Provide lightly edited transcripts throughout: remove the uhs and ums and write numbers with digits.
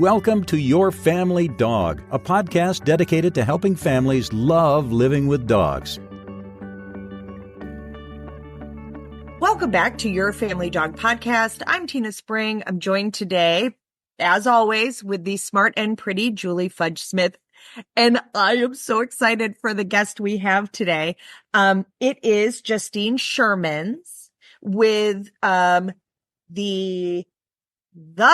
Welcome to Your Family Dog, a podcast dedicated to helping families love living with dogs. Welcome back to Your Family Dog Podcast. I'm Tina Spring. I'm joined today, as always, with the smart and pretty Julie Fudge Smith. And I am so excited for the guest we have today. It is Justine Schuurmans with the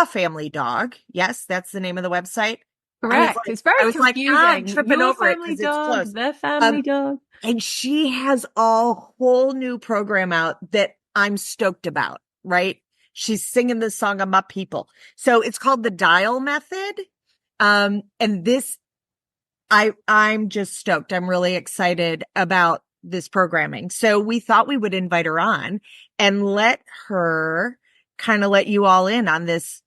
Family Dog. Yes, that's the name of the website. Correct. It's very confusing. I'm tripping Your over it family because it's dog, close. the family dog. And she has a whole new program out that I'm stoked about, right? She's singing the song of my people. So it's called the Dial Method. And this, I'm just stoked. I'm really excited about this programming. So we thought we would invite her on and let her kind of let you all in on this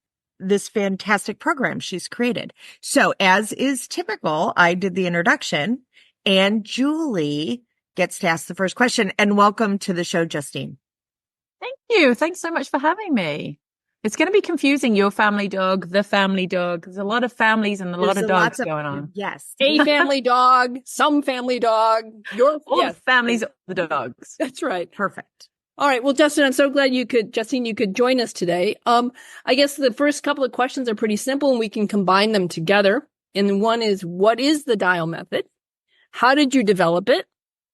fantastic program she's created. So as is typical, I did the introduction and Julie gets to ask the first question. And welcome to the show, Justine. Thank you. Thanks so much for having me. It's going to be confusing. Your family dog, the family dog. There's a lot of families and a lot of dogs going on. Yes. A family dog, some family dog, all the families of the dogs. That's right. Perfect. All right. Well, Justin, I'm so glad Justine, you could join us today. I guess the first couple of questions are pretty simple and we can combine them together. And one is, what is the Dial Method? How did you develop it?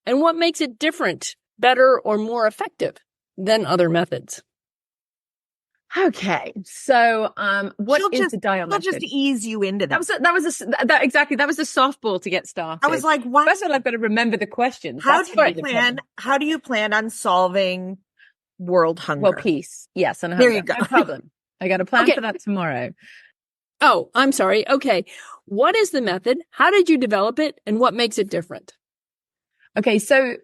And what makes it different, better, or more effective than other methods? Okay. So, what is the Dial Method? I'll just ease you into that. That was a softball to get started. I was like, what? First of all, I've got to remember the questions. How do you plan on solving world hunger? Well, peace. Yes. And there you go. No problem. I got a plan for that tomorrow. Oh, I'm sorry. Okay. What is the method? How did you develop it? And what makes it different? Okay. So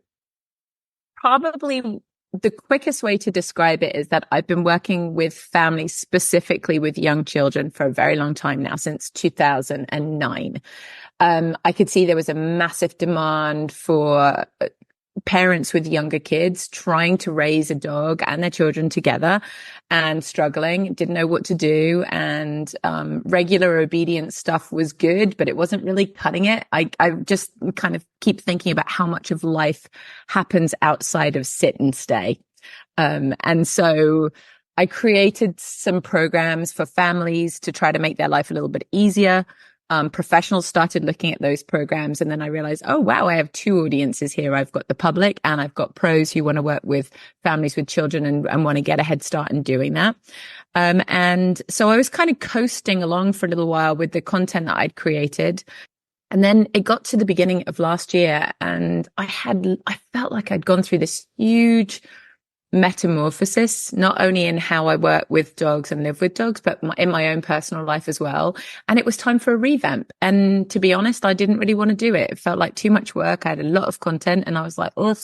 probably the quickest way to describe it is that I've been working with families, specifically with young children, for a very long time now, since 2009. I could see there was a massive demand for parents with younger kids trying to raise a dog and their children together and struggling, didn't know what to do. And regular obedience stuff was good, but it wasn't really cutting it. I just kind of keep thinking about how much of life happens outside of sit and stay. And so I created some programs for families to try to make their life a little bit easier. Professionals started looking at those programs, and then I realized, oh, wow, I have two audiences here. I've got the public and I've got pros who want to work with families with children and want to get a head start in doing that. And so I was kind of coasting along for a little while with the content that I'd created. And then it got to the beginning of last year and I felt like I'd gone through this huge metamorphosis, not only in how I work with dogs and live with dogs, but in my own personal life as well. And it was time for a revamp. And to be honest, I didn't really want to do it. It felt like too much work. I had a lot of content and I was like, ugh.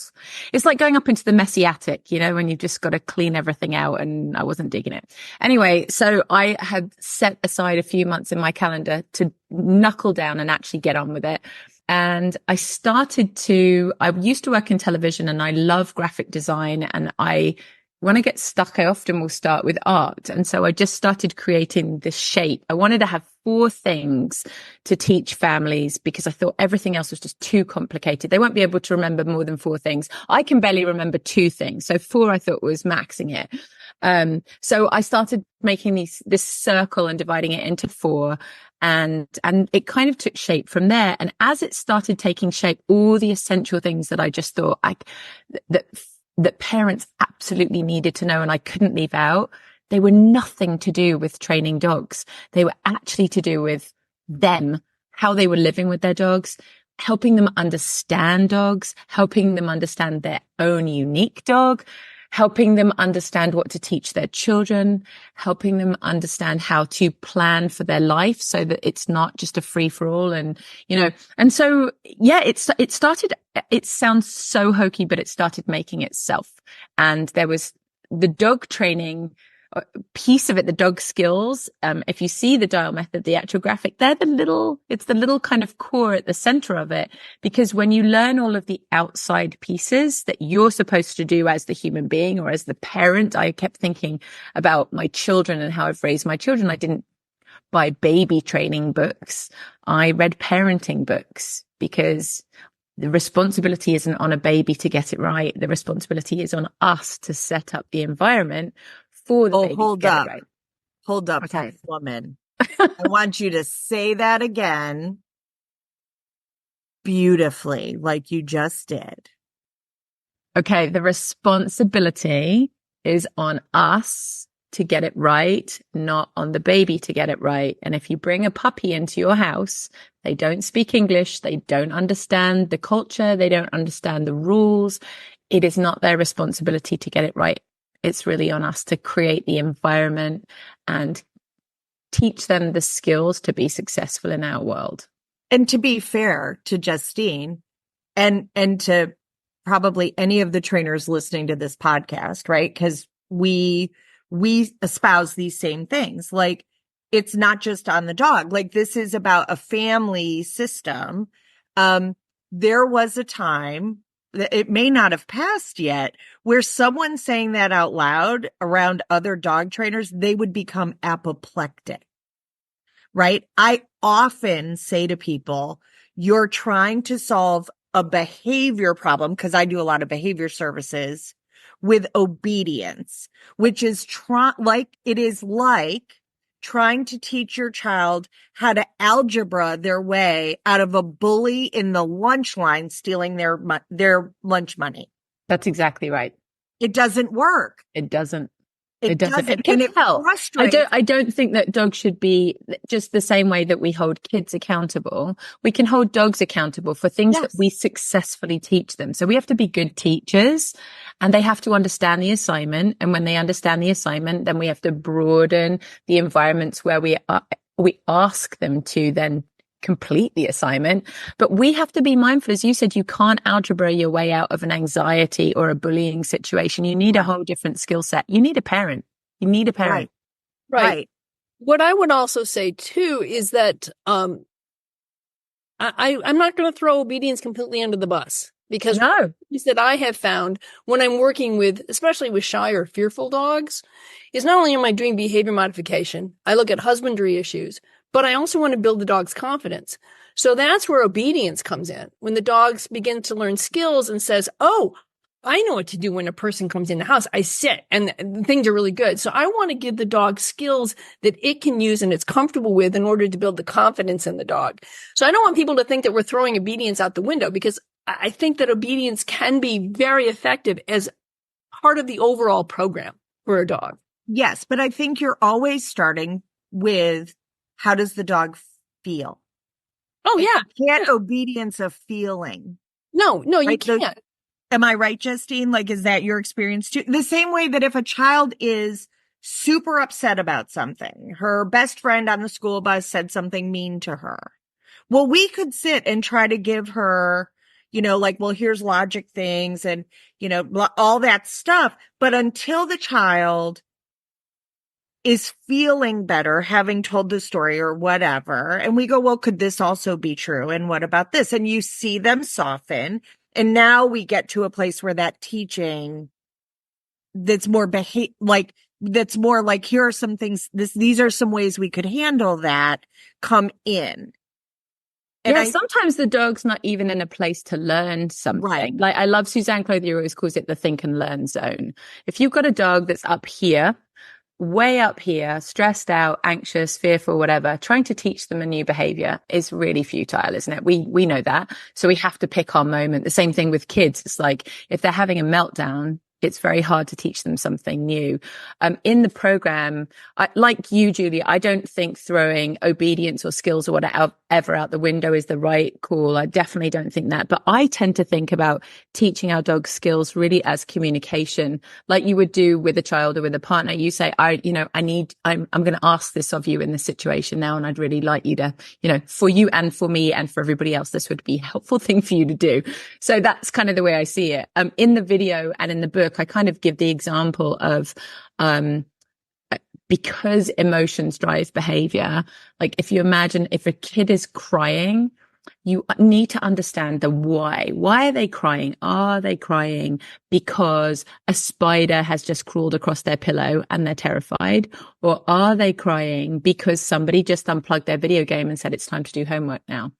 It's like going up into the messy attic, when you've just got to clean everything out, and I wasn't digging it. Anyway, so I had set aside a few months in my calendar to knuckle down and actually get on with it. And I used to work in television and I love graphic design. And when I get stuck, I often will start with art. And so I just started creating this shape. I wanted to have 4 things to teach families because I thought everything else was just too complicated. They won't be able to remember more than 4 things. I can barely remember 2 things. So 4 I thought was maxing it. So I started making this circle and dividing it into 4. And it kind of took shape from there. And as it started taking shape, all the essential things that I just thought that parents absolutely needed to know and I couldn't leave out, they were nothing to do with training dogs. They were actually to do with them, how they were living with their dogs, helping them understand dogs, helping them understand their own unique dog, helping them understand what to teach their children, helping them understand how to plan for their life so that it's not just a free for all. And so, yeah, it started, it sounds so hokey, but it started making itself. And there was the dog training piece of it, the dog skills. If you see the Dial Method, the actual graphic, it's the little kind of core at the center of it. Because when you learn all of the outside pieces that you're supposed to do as the human being or as the parent, I kept thinking about my children and how I've raised my children. I didn't buy baby training books. I read parenting books because the responsibility isn't on a baby to get it right. The responsibility is on us to set up the environment for the baby to get it right. Hold up, Okay. woman. I want you to say that again beautifully, like you just did. Okay. The responsibility is on us to get it right, not on the baby to get it right. And if you bring a puppy into your house, they don't speak English, they don't understand the culture, they don't understand the rules. It is not their responsibility to get it right. It's really on us to create the environment and teach them the skills to be successful in our world. And to be fair to Justine and to probably any of the trainers listening to this podcast, right? Because we espouse these same things. Like, it's not just on the dog. Like, this is about a family system. There was a time that it may not have passed yet where someone saying that out loud around other dog trainers, they would become apoplectic, right? I often say to people, you're trying to solve a behavior problem, because I do a lot of behavior services, with obedience, which is like trying to teach your child how to algebra their way out of a bully in the lunch line stealing their lunch money. That's exactly right. It doesn't work. It doesn't. It doesn't. It can help. I don't think that dogs should be just the same way that we hold kids accountable. We can hold dogs accountable for things that we successfully teach them. So we have to be good teachers, and they have to understand the assignment. And when they understand the assignment, then we have to broaden the environments where we ask them to then complete the assignment. But we have to be mindful, as you said, you can't algebra your way out of an anxiety or a bullying situation. You need a whole different skill set. You need a parent. Right. What I would also say too is that I'm not going to throw obedience completely under the bus, because that I have found when I'm working with, especially with shy or fearful dogs, is not only am I doing behavior modification, I look at husbandry issues, but I also want to build the dog's confidence. So that's where obedience comes in. When the dogs begin to learn skills and says, oh, I know what to do when a person comes in the house. I sit and things are really good. So I want to give the dog skills that it can use and it's comfortable with in order to build the confidence in the dog. So I don't want people to think that we're throwing obedience out the window, because I think that obedience can be very effective as part of the overall program for a dog. Yes, but I think you're always starting with, how does the dog feel? Oh, yeah. You can't obedience a feeling. No, you can't. Am I right, Justine? Like, is that your experience too? The same way that if a child is super upset about something, her best friend on the school bus said something mean to her. Well, we could sit and try to give her, like, well, here's logic things and, all that stuff. But until the child is feeling better, having told the story or whatever, and we go, well, could this also be true? And what about this? And you see them soften. And now we get to a place where that teaching that's more that's more like, here are some things, these are some ways we could handle that, come in. And sometimes the dog's not even in a place to learn something. Right. Like, I love Suzanne Clothier always calls it the think and learn zone. If you've got a dog that's up here, way up here, stressed out, anxious, fearful, whatever, trying to teach them a new behavior is really futile, isn't it? We know that. So we have to pick our moment. The same thing with kids. It's like, if they're having a meltdown, it's very hard to teach them something new. In the program, like you, Julie, I don't think throwing obedience or skills or whatever out the window is the right call. I definitely don't think that. But I tend to think about teaching our dogs skills really as communication, like you would do with a child or with a partner. You say, I'm going to ask this of you in this situation now, and I'd really like you to, for you and for me and for everybody else, this would be a helpful thing for you to do. So that's kind of the way I see it. In the video and in the book, I kind of give the example of, because emotions drive behavior. Like, if you imagine if a kid is crying, you need to understand the why. Why are they crying? Are they crying because a spider has just crawled across their pillow and they're terrified? Or are they crying because somebody just unplugged their video game and said it's time to do homework now?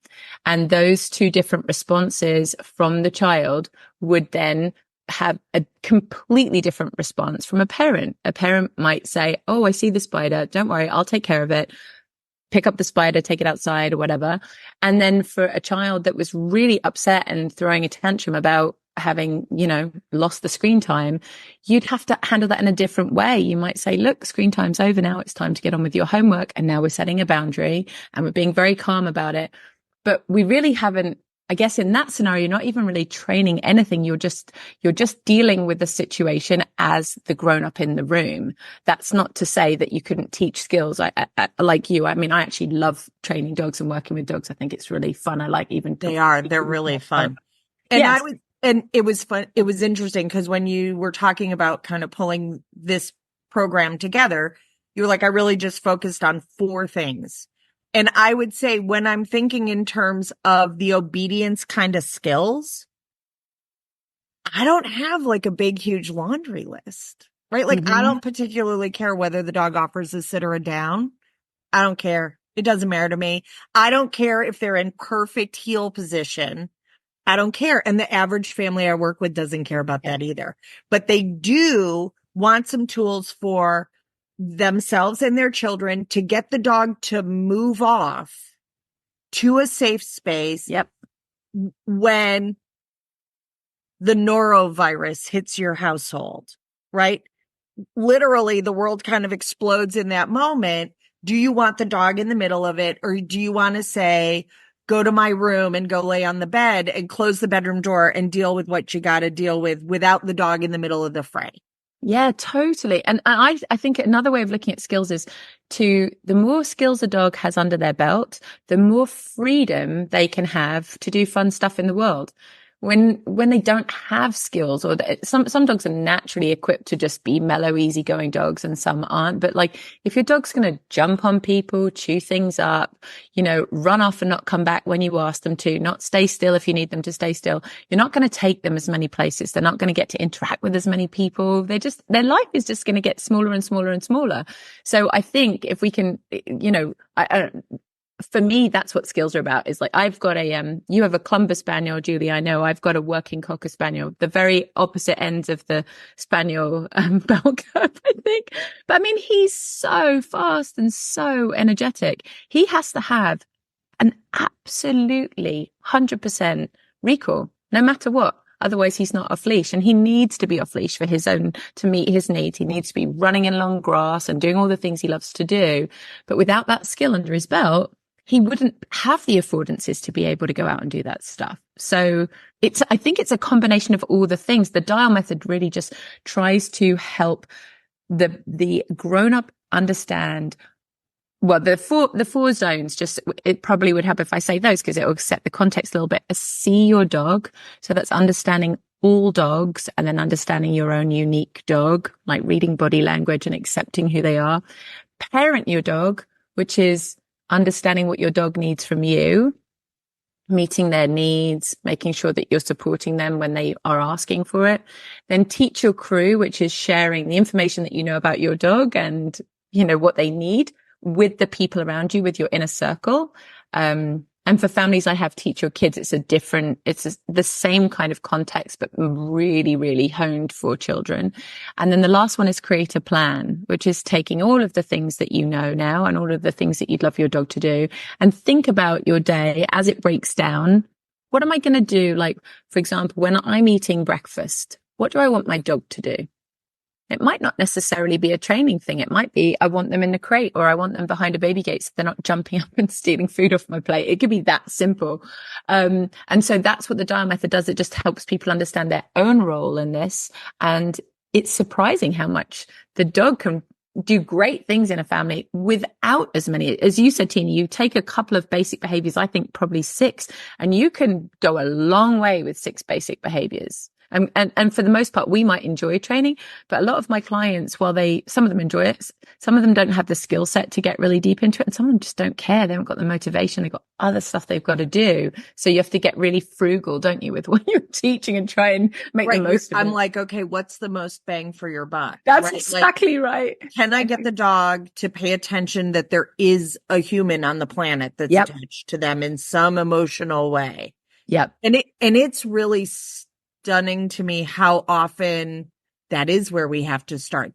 And those two different responses from the child would then have a completely different response from a parent. A parent might say, oh, I see the spider. Don't worry, I'll take care of it. Pick up the spider, take it outside or whatever. And then for a child that was really upset and throwing a tantrum about having, lost the screen time, you'd have to handle that in a different way. You might say, look, screen time's over now. It's time to get on with your homework. And now we're setting a boundary and we're being very calm about it. But we really haven't, I guess in that scenario, you're not even really training anything. You're just dealing with the situation as the grown up in the room. That's not to say that you couldn't teach skills. I like you. I mean, I actually love training dogs and working with dogs. I think it's really fun. I like even. They're really fun. And yes. And it was fun. It was interesting because when you were talking about kind of pulling this program together, you were like, I really just focused on 4 things. And I would say when I'm thinking in terms of the obedience kind of skills, I don't have like a big, huge laundry list, right? Like I don't particularly care whether the dog offers a sit or a down. I don't care. It doesn't matter to me. I don't care if they're in perfect heel position. I don't care. And the average family I work with doesn't care about that either. But they do want some tools for themselves and their children to get the dog to move off to a safe space. Yep. When the norovirus hits your household, right? Literally the world kind of explodes in that moment. Do you want the dog in the middle of it? Or do you want to say, go to my room and go lay on the bed and close the bedroom door and deal with what you got to deal with without the dog in the middle of the fray? Yeah, totally. And I think another way of looking at skills is the more skills a dog has under their belt, the more freedom they can have to do fun stuff in the world. When they don't have skills, or some dogs are naturally equipped to just be mellow, easygoing dogs, and some aren't. But like, if your dog's going to jump on people, chew things up, run off and not come back when you ask them to, not stay still if you need them to stay still, you're not going to take them as many places. They're not going to get to interact with as many people. Their life is just going to get smaller and smaller and smaller. So I think if we can, for me, that's what skills are about. Is like, I've got you have a Clumber Spaniel, Julie. I know I've got a working Cocker Spaniel, the very opposite ends of the Spaniel bell curve, I think. But I mean, he's so fast and so energetic. He has to have an absolutely 100% recall, no matter what. Otherwise, he's not off leash, and he needs to be off leash for to meet his needs. He needs to be running in long grass and doing all the things he loves to do. But without that skill under his belt, he wouldn't have the affordances to be able to go out and do that stuff. So I think it's a combination of all the things. The dial method really just tries to help the grown up understand. Well, the four zones, it probably would help if I say those, because it will set the context a little bit. See your dog. So that's understanding all dogs, and then understanding your own unique dog, like reading body language and accepting who they are. Parent your dog, which is understanding what your dog needs from you, meeting their needs, making sure that you're supporting them when they are asking for it. Then teach your crew, which is sharing the information that you know about your dog and, what they need with the people around you, with your inner circle. And for families, I have teach your kids. It's the same kind of context, but really, really honed for children. And then the last one is create a plan, which is taking all of the things that you know now and all of the things that you'd love your dog to do, and think about your day as it breaks down. What am I going to do? Like, for example, when I'm eating breakfast, what do I want my dog to do? It might not necessarily be a training thing. It might be, I want them in the crate, or I want them behind a baby gate so they're not jumping up and stealing food off my plate. It could be that simple. And so that's what the dial method does. It just helps people understand their own role in this. And it's surprising how much the dog can do great things in a family without as many. As you said, Tina, you take a couple of basic behaviors, I think probably 6, and you can go a long way with 6 basic behaviors. And for the most part, we might enjoy training, but a lot of my clients, some of them enjoy it, some of them don't have the skill set to get really deep into it, and some of them just don't care. They haven't got the motivation. They've got other stuff they've got to do. So you have to get really frugal, don't you, with what you're teaching and try and make the most of it. I'm like, okay, what's the most bang for your buck? That's exactly right. Can I get the dog to pay attention that there is a human on the planet that's attached to them in some emotional way? Yep. And it's really stunning to me how often that is where we have to start.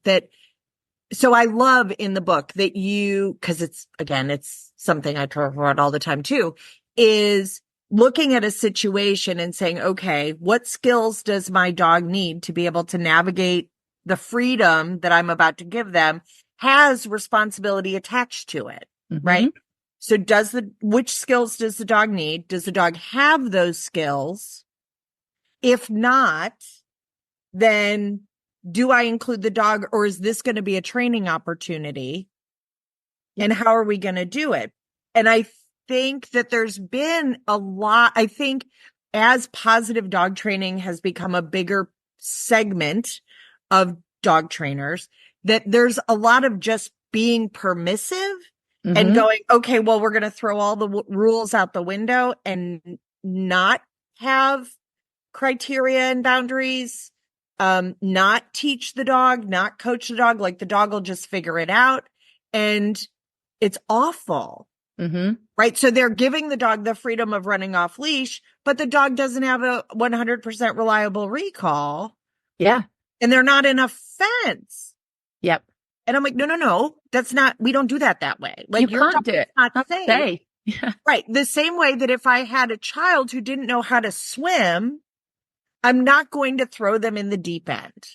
So I love in the book that because it's something I talk about all the time too, is looking at a situation and saying, okay, what skills does my dog need to be able to navigate the freedom that I'm about to give them? Has responsibility attached to it, right? So which skills does the dog need? Does the dog have those skills? If not, then do I include the dog, or is this going to be a training opportunity? And how are we going to do it? And I think that there's been I think as positive dog training has become a bigger segment of dog trainers, that there's a lot of just being permissive and going, okay, well, we're going to throw all the rules out the window and not have criteria and boundaries, not teach the dog, not coach the dog, like the dog will just figure it out. And it's awful. Right. So they're giving the dog the freedom of running off leash, but the dog doesn't have a 100% reliable recall. Yeah. And they're not in a fence. Yep. And I'm like, no, we don't do that way. Like you can't do it. Not safe. Yeah. Right. The same way that if I had a child who didn't know how to swim, I'm not going to throw them in the deep end.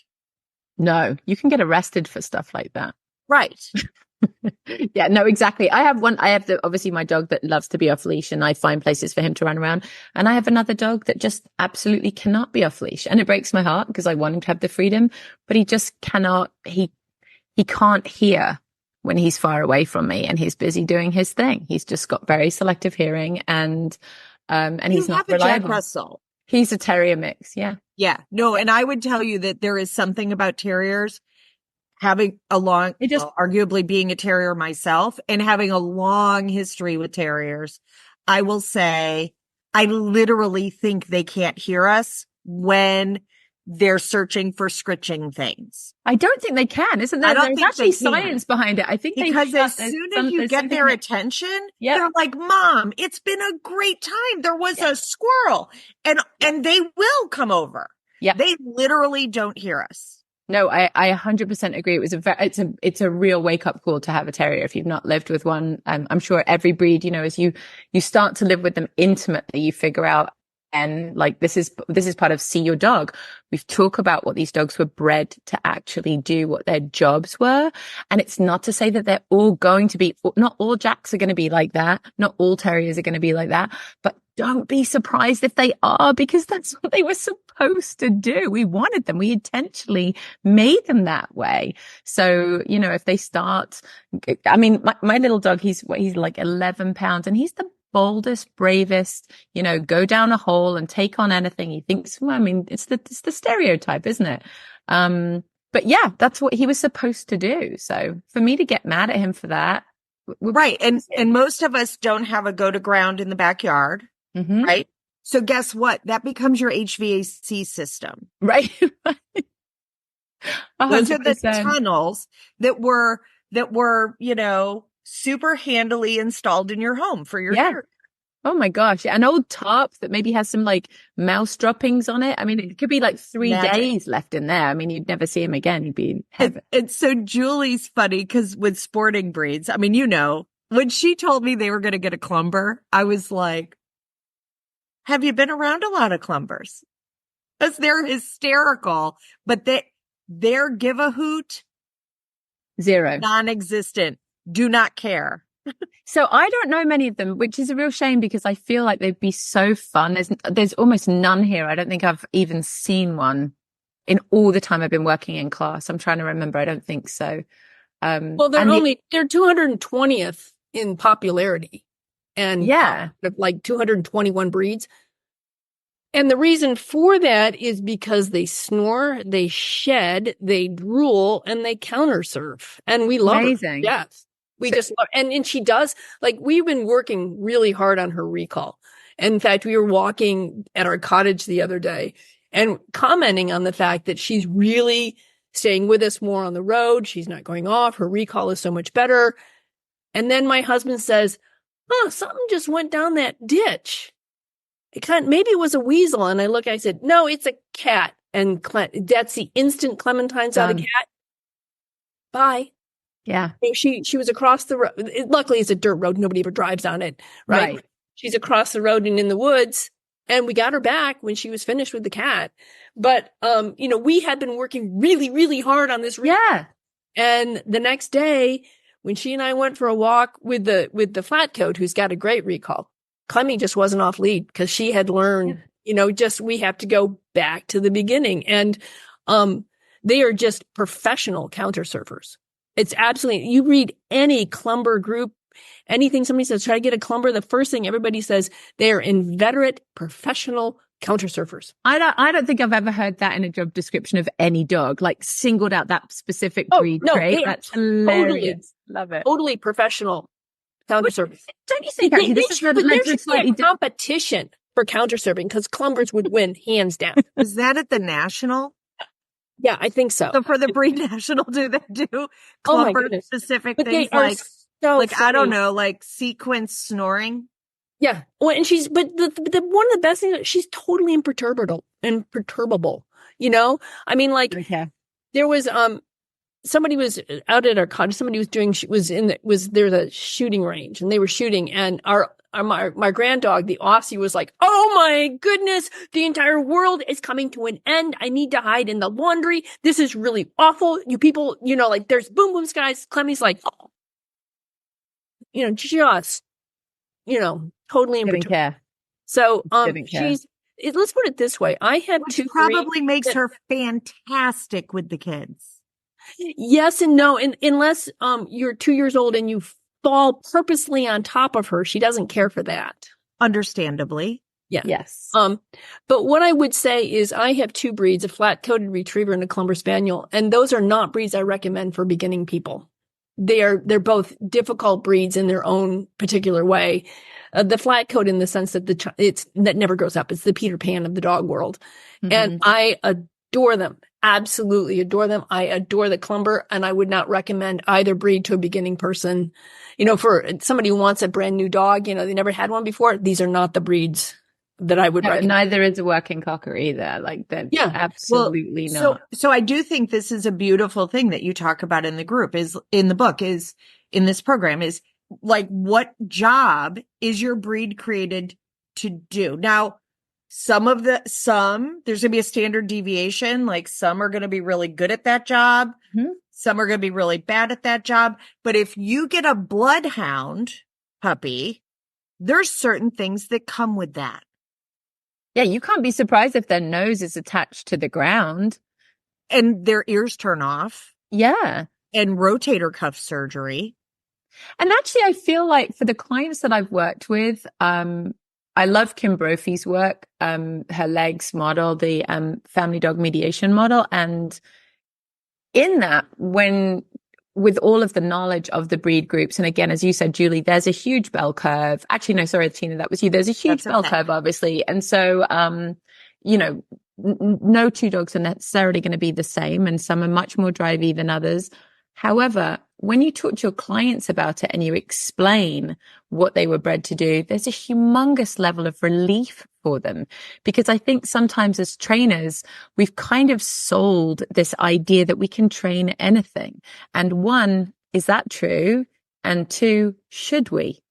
No, you can get arrested for stuff like that. Right. Yeah, no, exactly. I have obviously my dog that loves to be off leash, and I find places for him to run around. And I have another dog that just absolutely cannot be off leash. And it breaks my heart because I want him to have the freedom, but he just cannot, he can't hear when he's far away from me and he's busy doing his thing. He's just got very selective hearing and he's not reliable. Jack Russell. He's a terrier mix. Yeah. Yeah. No. And I would tell you that there is something about terriers having arguably being a terrier myself and having a long history with terriers. I will say, I literally think they can't hear us when they're searching for scritching things. I don't think they can, isn't there? There's actually science behind it. I think because as soon as you get their attention, they're like, Mom, it's been a great time. There was a squirrel, and they will come over. Yeah. They literally don't hear us. No, I 100% agree. It's a real wake up call to have a terrier if you've not lived with one. I'm sure every breed, as you start to live with them intimately, you figure out, and like, this is part of See Your Dog. We've talked about what these dogs were bred to actually do, what their jobs were. And it's not to say that they're all going to be, not all Jacks are going to be like that. Not all terriers are going to be like that, but don't be surprised if they are, because that's what they were supposed to do. We wanted them. We intentionally made them that way. So, if they start, I mean, my little dog, he's like 11 pounds and he's the boldest, bravest, go down a hole and take on anything. He thinks, well, I mean, it's the stereotype, isn't it? But yeah, that's what he was supposed to do. So for me to get mad at him for that. Right. And most of us don't have a go to ground in the backyard. Right. So guess what? That becomes your HVAC system. Right. Those are the tunnels that were, super handily installed in your home for your hair. Oh my gosh. An old tarp that maybe has some like mouse droppings on it. I mean, it could be like 3 days left in there. I mean, you'd never see him again. He'd be in heaven. And so Julie's funny because with sporting breeds, I mean, when she told me they were going to get a clumber, I was like, have you been around a lot of clumbers? Because they're hysterical, but their give a hoot. Zero. Non-existent. Do not care. So I don't know many of them, which is a real shame because I feel like they'd be so fun. There's almost none here. I don't think I've even seen one in all the time I've been working in class. I'm trying to remember. I don't think so. Well, they're 220th in popularity and like 221 breeds. And the reason for that is because they snore, they shed, they drool, and they countersurf. And we love her. Yes. We just love, and she does, like, we've been working really hard on her recall. In fact, we were walking at our cottage the other day and commenting on the fact that she's really staying with us more on the road. She's not going off. Her recall is so much better. And then my husband says, something just went down that ditch. Maybe it was a weasel. And I said, no, it's a cat. And that's the instant Clementine saw the cat. Bye. Yeah. She was across the road. Luckily, it's a dirt road. Nobody ever drives on it. Right. She's across the road and in the woods. And we got her back when she was finished with the cat. But, we had been working really, really hard on this. Yeah. And the next day, when she and I went for a walk with the flat coat, who's got a great recall, Clemmy just wasn't off lead because she had learned, we have to go back to the beginning. And, they are just professional counter surfers. It's absolutely, you read any clumber group, anything somebody says, try to get a clumber. The first thing everybody says, they are inveterate professional counter surfers. I don't think I've ever heard that in a job description of any dog, like singled out that specific breed trait. That's hilarious. Love it. Totally professional counter surfers. Don't you think actually this is slightly competition for counter surfing because clumbers would win hands down. Is that at the National? Yeah, I think so. So for the Breed National, do they do clumber specific things like I don't know, like sequence snoring? Yeah. Well, and but the one of the best things, she's totally imperturbable. I mean, like, there was, somebody was out at our cottage. Somebody there's a shooting range and they were shooting, and my grand dog, the Aussie, was like, oh my goodness, the entire world is coming to an end. I need to hide in the laundry. This is really awful. You people, like, there's boom boom skies. Clemmy's like, just, totally imperturbable. So, let's put it this way. I have Which probably makes her fantastic with the kids. Yes and no. And unless, you're 2 years old and you fall purposely on top of her, she doesn't care for that. Understandably. Yeah. Yes. But what I would say is I have two breeds, a flat-coated retriever and a Clumber Spaniel. And those are not breeds I recommend for beginning people. They're both difficult breeds in their own particular way. The flat coat in the sense that that never grows up. It's the Peter Pan of the dog world. Mm-hmm. And I adore them. Absolutely adore them. I adore the Clumber, and I would not recommend either breed to a beginning person. For somebody who wants a brand new dog, they never had one before. These are not the breeds that I would recommend. Neither is a working cocker either. Like that. Yeah, absolutely not. So I do think this is a beautiful thing that you talk about in the group, is in the book, is in this program, is like, what job is your breed created to do? Now, there's going to be a standard deviation. Like, some are going to be really good at that job. Mm-hmm. Some are going to be really bad at that job. But if you get a bloodhound puppy, there's certain things that come with that. Yeah, you can't be surprised if their nose is attached to the ground. And their ears turn off. Yeah. And rotator cuff surgery. And actually, I feel like for the clients that I've worked with, I love Kim Brophy's work, her legs model, the family dog mediation model. And in that, with all of the knowledge of the breed groups, and again, as you said, Julie, there's a huge bell curve. Actually, no, sorry, Tina, that was you. There's a huge bell curve, obviously. And so, no two dogs are necessarily going to be the same, and some are much more drivey than others. However, when you talk to your clients about it and you explain what they were bred to do, there's a humongous level of relief for them. Because I think sometimes as trainers, we've kind of sold this idea that we can train anything. And one, is that true? And two, should we?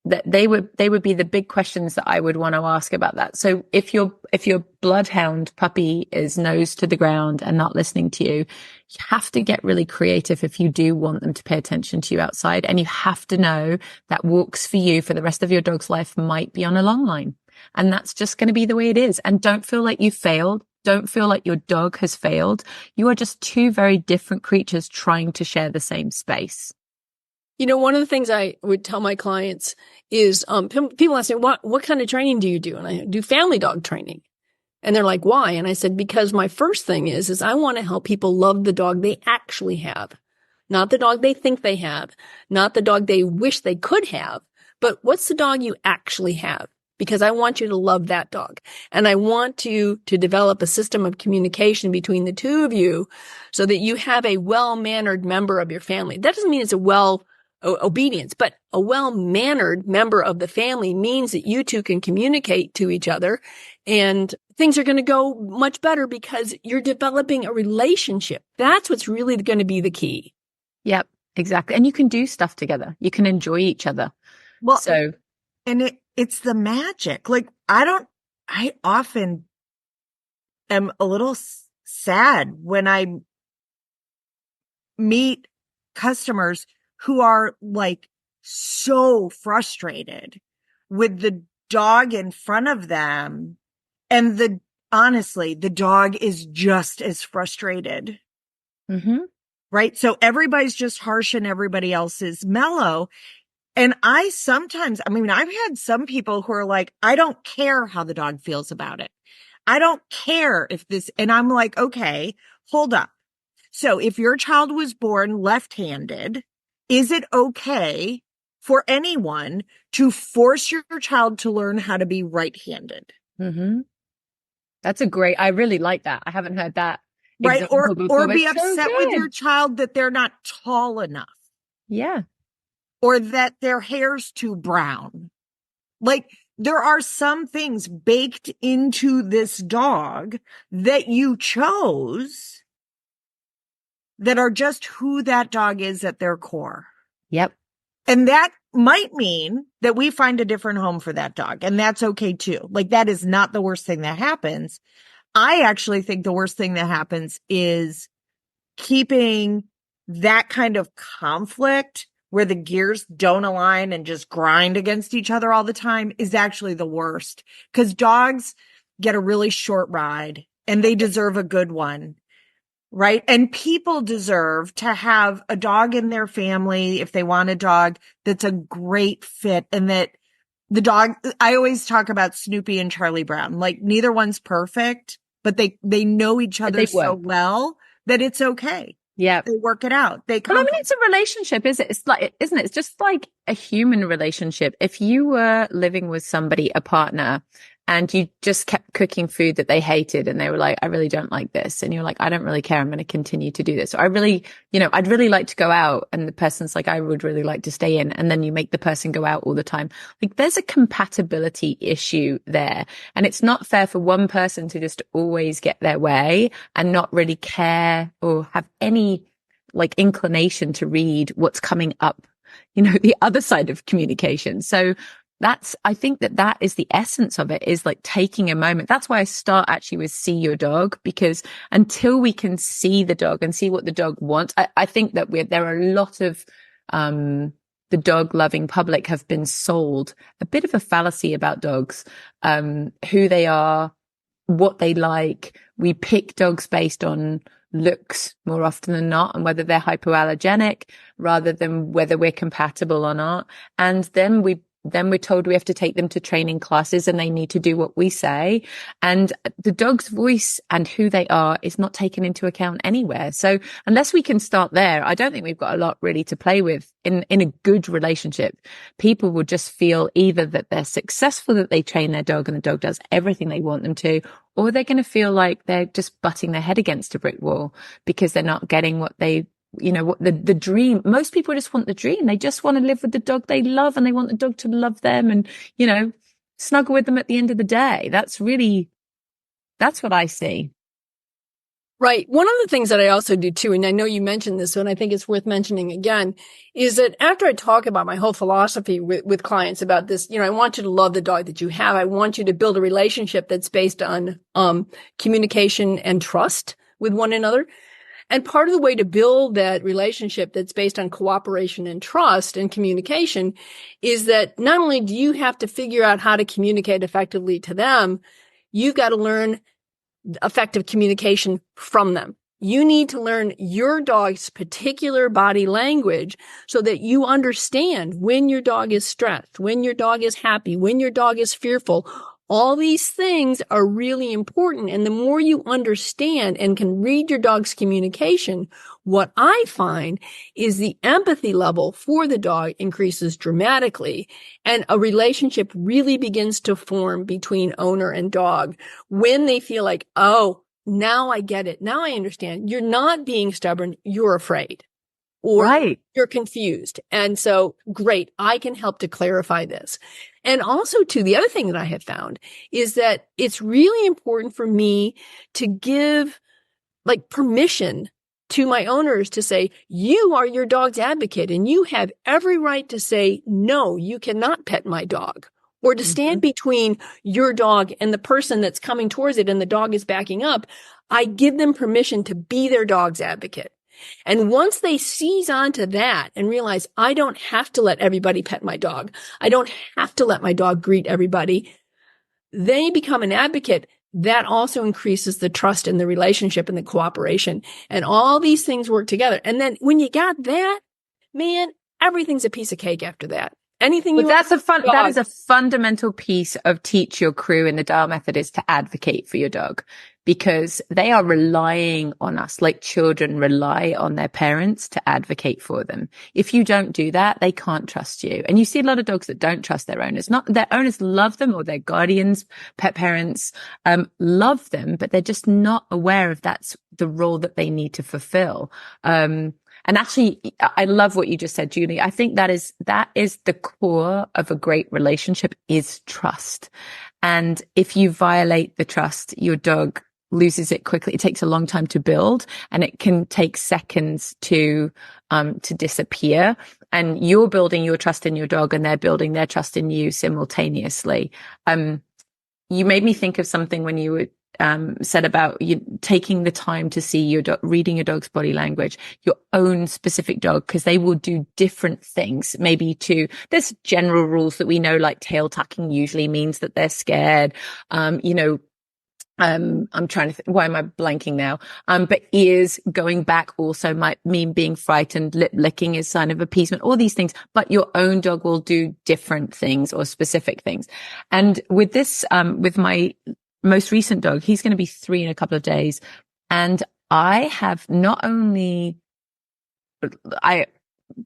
That they would be the big questions that I would want to ask about that. So if your bloodhound puppy is nose to the ground and not listening to you, you have to get really creative if you do want them to pay attention to you outside. And you have to know that walks for you for the rest of your dog's life might be on a long line. And that's just going to be the way it is. And don't feel like you failed. Don't feel like your dog has failed. You are just two very different creatures trying to share the same space. One of the things I would tell my clients is, people ask me, what kind of training do you do? And I do family dog training. And they're like, why? And I said, because my first thing is I want to help people love the dog they actually have, not the dog they think they have, not the dog they wish they could have, but what's the dog you actually have? Because I want you to love that dog. And I want you to develop a system of communication between the two of you so that you have a well-mannered member of your family. That doesn't mean it's obedience, but a well-mannered member of the family means that you two can communicate to each other and things are going to go much better because you're developing a relationship. That's what's really going to be the key. Yep, exactly. And you can do stuff together. You can enjoy each other. Well, so, and it's the magic. Like, I often am a little sad when I meet customers who are like so frustrated with the dog in front of them. And honestly, the dog is just as frustrated. mm-hmm. Right? So everybody's just harsh and everybody else is mellow. And I've had some people who are like, I don't care how the dog feels about it. I don't care if and I'm like, okay, hold up. So if your child was born left-handed, is it okay for anyone to force your child to learn how to be right-handed? Mm-hmm. I really like that. I haven't heard that. Right. Or be upset so with your child that they're not tall enough. Yeah. Or that their hair's too brown. Like, there are some things baked into this dog that you chose that are just who that dog is at their core. Yep. And that might mean that we find a different home for that dog. And that's okay too. Like, that is not the worst thing that happens. I actually think the worst thing that happens is keeping that kind of conflict where the gears don't align and just grind against each other all the time is actually the worst, because dogs get a really short ride and they deserve a good one. Right. And people deserve to have a dog in their family if they want a dog that's a great fit, and that the dog, I always talk about Snoopy and Charlie Brown, like neither one's perfect, but they know each other so well that it's okay. Yeah. They work it out. But I mean, it's a relationship, is it? It's like, isn't it? It's just like a human relationship. If you were living with somebody, a partner, and you just kept cooking food that they hated and they were like, I really don't like this. And you're like, I don't really care. I'm going to continue to do this. So I'd really like to go out. And the person's like, I would really like to stay in. And then you make the person go out all the time. Like, there's a compatibility issue there. And it's not fair for one person to just always get their way and not really care or have any like inclination to read what's coming up, the other side of communication. So I think that is the essence of it, is like taking a moment. That's why I start actually with see your dog, because until we can see the dog and see what the dog wants, I think that there are a lot of, the dog loving public have been sold a bit of a fallacy about dogs, who they are, what they like. We pick dogs based on looks more often than not, and whether they're hypoallergenic rather than whether we're compatible or not. And then we're told we have to take them to training classes and they need to do what we say. And the dog's voice and who they are is not taken into account anywhere. So unless we can start there, I don't think we've got a lot really to play with in a good relationship. People will just feel either that they're successful, that they train their dog and the dog does everything they want them to, or they're going to feel like they're just butting their head against a brick wall because they're not getting what they what the dream. Most people just want the dream. They just want to live with the dog they love, and they want the dog to love them and, snuggle with them at the end of the day. That's what I see. Right. One of the things that I also do too, and I know you mentioned this, and I think it's worth mentioning again, is that after I talk about my whole philosophy with clients about this, I want you to love the dog that you have. I want you to build a relationship that's based on communication and trust with one another. And part of the way to build that relationship that's based on cooperation and trust and communication is that not only do you have to figure out how to communicate effectively to them, you've got to learn effective communication from them. You need to learn your dog's particular body language so that you understand when your dog is stressed, when your dog is happy, when your dog is fearful, All these things are really important. And the more you understand and can read your dog's communication, what I find is the empathy level for the dog increases dramatically, and a relationship really begins to form between owner and dog when they feel like, oh, now I get it. Now I understand. You're not being stubborn. You're afraid. Or Right. you're confused. And so, great, I can help to clarify this. And also, too, the other thing that I have found is that it's really important for me to give like permission to my owners to say, you are your dog's advocate and you have every right to say, no, you cannot pet my dog, or to stand between your dog and the person that's coming towards it and the dog is backing up. I give them permission to be their dog's advocate. And once they seize onto that and realize, I don't have to let everybody pet my dog, I don't have to let my dog greet everybody, they become an advocate. That also increases the trust in the relationship and the cooperation. And all these things work together. And then when you got that, man, everything's a piece of cake after that. Anything you But want that is a fundamental piece of Teach Your Crew in the Dial Method, is to advocate for your dog, because they are relying on us like children rely on their parents to advocate for them. If you don't do that, they can't trust you. And you see a lot of dogs that don't trust their owners. Not their owners love them, or their guardians, pet parents, love them, but they're just not aware of that's the role that they need to fulfill. And actually, I love what you just said, Julie. I think that is the core of a great relationship, is trust. And if you violate the trust, your dog loses it quickly. It takes a long time to build, and it can take seconds to disappear. And you're building your trust in your dog, and they're building their trust in you simultaneously. You made me think of something when you were said about you taking the time to see your dog, reading your dog's body language, your own specific dog, because they will do different things. There's general rules that we know, like tail tucking usually means that they're scared. I'm trying to think, why am I blanking now? But ears going back also might mean being frightened. Lip licking is sign of appeasement, all these things, but your own dog will do different things or specific things. And with this, with my most recent dog, he's going to be 3 in a couple of days. And I have not only, I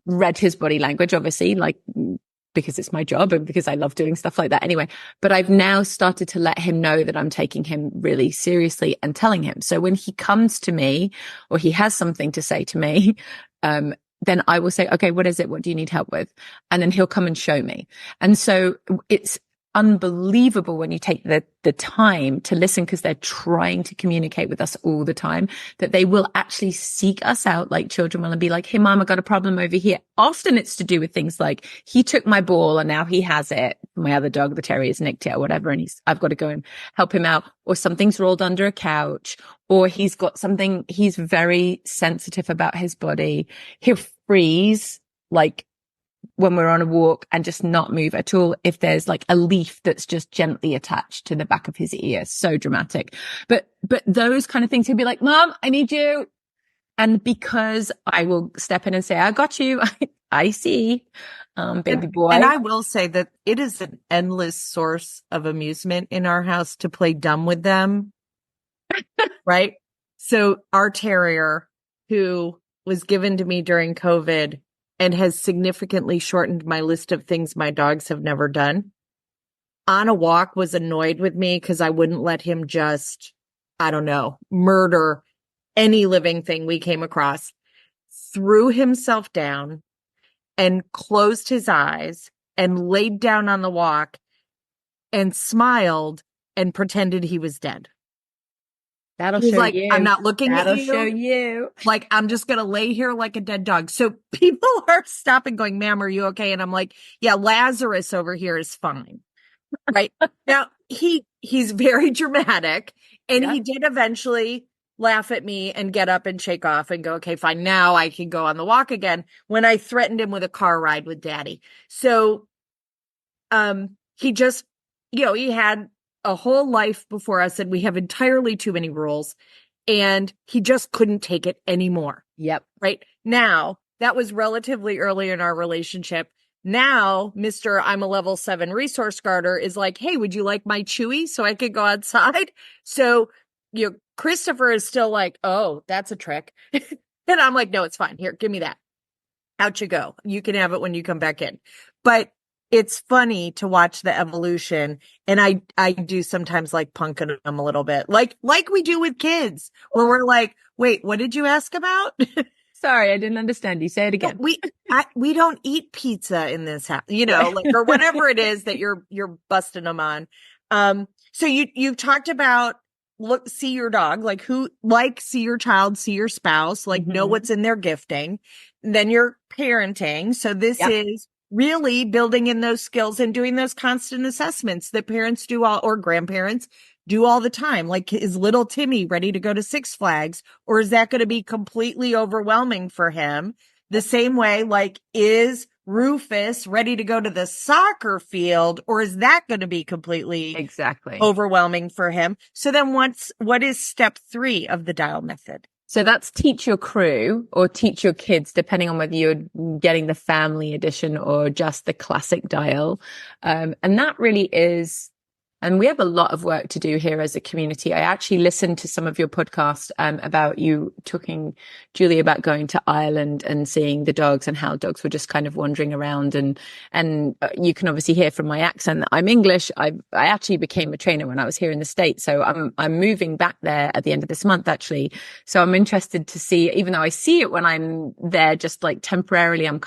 read his body language, obviously, like, because it's my job and because I love doing stuff like that anyway. But I've now started to let him know that I'm taking him really seriously and telling him. So when he comes to me or he has something to say to me, then I will say, okay, what is it? What do you need help with? And then he'll come and show me. And so it's unbelievable when you take the time to listen, because they're trying to communicate with us all the time, that they will actually seek us out like children will and be like, hey, mom, I got a problem over here. Often it's to do with things like, he took my ball and now he has it. My other dog, the terrier's nicked it or whatever. And I've got to go and help him out, or something's rolled under a couch, or he's got something. He's very sensitive about his body. He'll freeze, like, when we're on a walk, and just not move at all if there's like a leaf that's just gently attached to the back of his ear. So dramatic. But those kind of things, he'll be like, Mom, I need you. And because I will step in and say, I got you. I see, baby boy. And I will say that it is an endless source of amusement in our house to play dumb with them. Right? So our terrier, who was given to me during COVID and has significantly shortened my list of things my dogs have never done, on a walk was annoyed with me because I wouldn't let him just, I don't know, murder any living thing we came across, threw himself down and closed his eyes and laid down on the walk and smiled and pretended he was dead. That'll He's show like, you. I'm not looking That'll at you. show you. Like, I'm just going to lay here like a dead dog. So people are stopping going, ma'am, are you okay? And I'm like, yeah, Lazarus over here is fine. Right. Now, he's very dramatic, and he did eventually laugh at me and get up and shake off and go, okay, fine. Now I can go on the walk again, when I threatened him with a car ride with daddy. So, he just, he had a whole life before us, and we have entirely too many rules, and he just couldn't take it anymore. Yep. Right now, that was relatively early in our relationship. Now, Mr. I'm a level 7 resource guarder is like, hey, would you like my Chewy so I could go outside? So, Christopher is still like, oh, that's a trick. And I'm like, no, it's fine. Here, give me that. Out you go. You can have it when you come back in. But it's funny to watch the evolution. And I do sometimes like punking them a little bit, like we do with kids, where we're like, wait, what did you ask about? Sorry, I didn't understand you. Say it again. We don't eat pizza in this house, or whatever it is that you're busting them on. So you've talked about see your dog, see your child, see your spouse, know what's in their gifting. Then you're parenting. So this is really building in those skills and doing those constant assessments that parents do or grandparents do all the time. Like, is little Timmy ready to go to Six Flags, or is that going to be completely overwhelming for him? The same way, is Rufus ready to go to the soccer field, or is that going to be completely overwhelming for him? So then what is step 3 of the dial method? So that's teach your crew or teach your kids, depending on whether you're getting the family edition or just the classic dial. And that really is, and we have a lot of work to do here as a community. I actually listened to some of your podcast about you talking, Julie, about going to Ireland and seeing the dogs and how dogs were just kind of wandering around. And you can obviously hear from my accent that I'm English. I actually became a trainer when I was here in the States. So I'm moving back there at the end of this month, actually. So I'm interested to see, even though I see it when I'm there, just like temporarily, I'm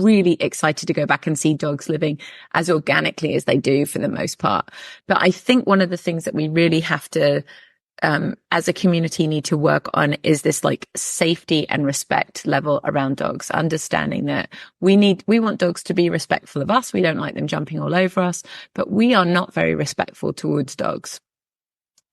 really excited to go back and see dogs living as organically as they do for the most part. But I think one of the things that we really have to, as a community, need to work on is this safety and respect level around dogs, understanding that we want dogs to be respectful of us. We don't like them jumping all over us, but we are not very respectful towards dogs.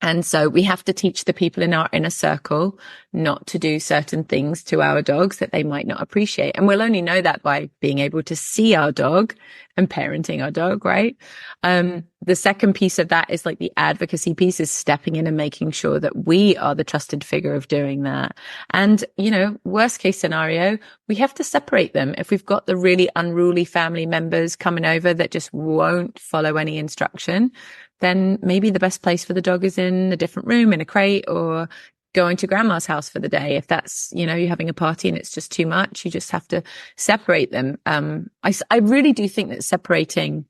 And so we have to teach the people in our inner circle not to do certain things to our dogs that they might not appreciate. And we'll only know that by being able to see our dog and parenting our dog, right? The second piece of that is the advocacy piece, is stepping in and making sure that we are the trusted figure of doing that. And, worst case scenario, we have to separate them. If we've got the really unruly family members coming over that just won't follow any instruction, then maybe the best place for the dog is in a different room, in a crate, or going to grandma's house for the day. If that's, you're having a party and it's just too much, you just have to separate them. I really do think that separating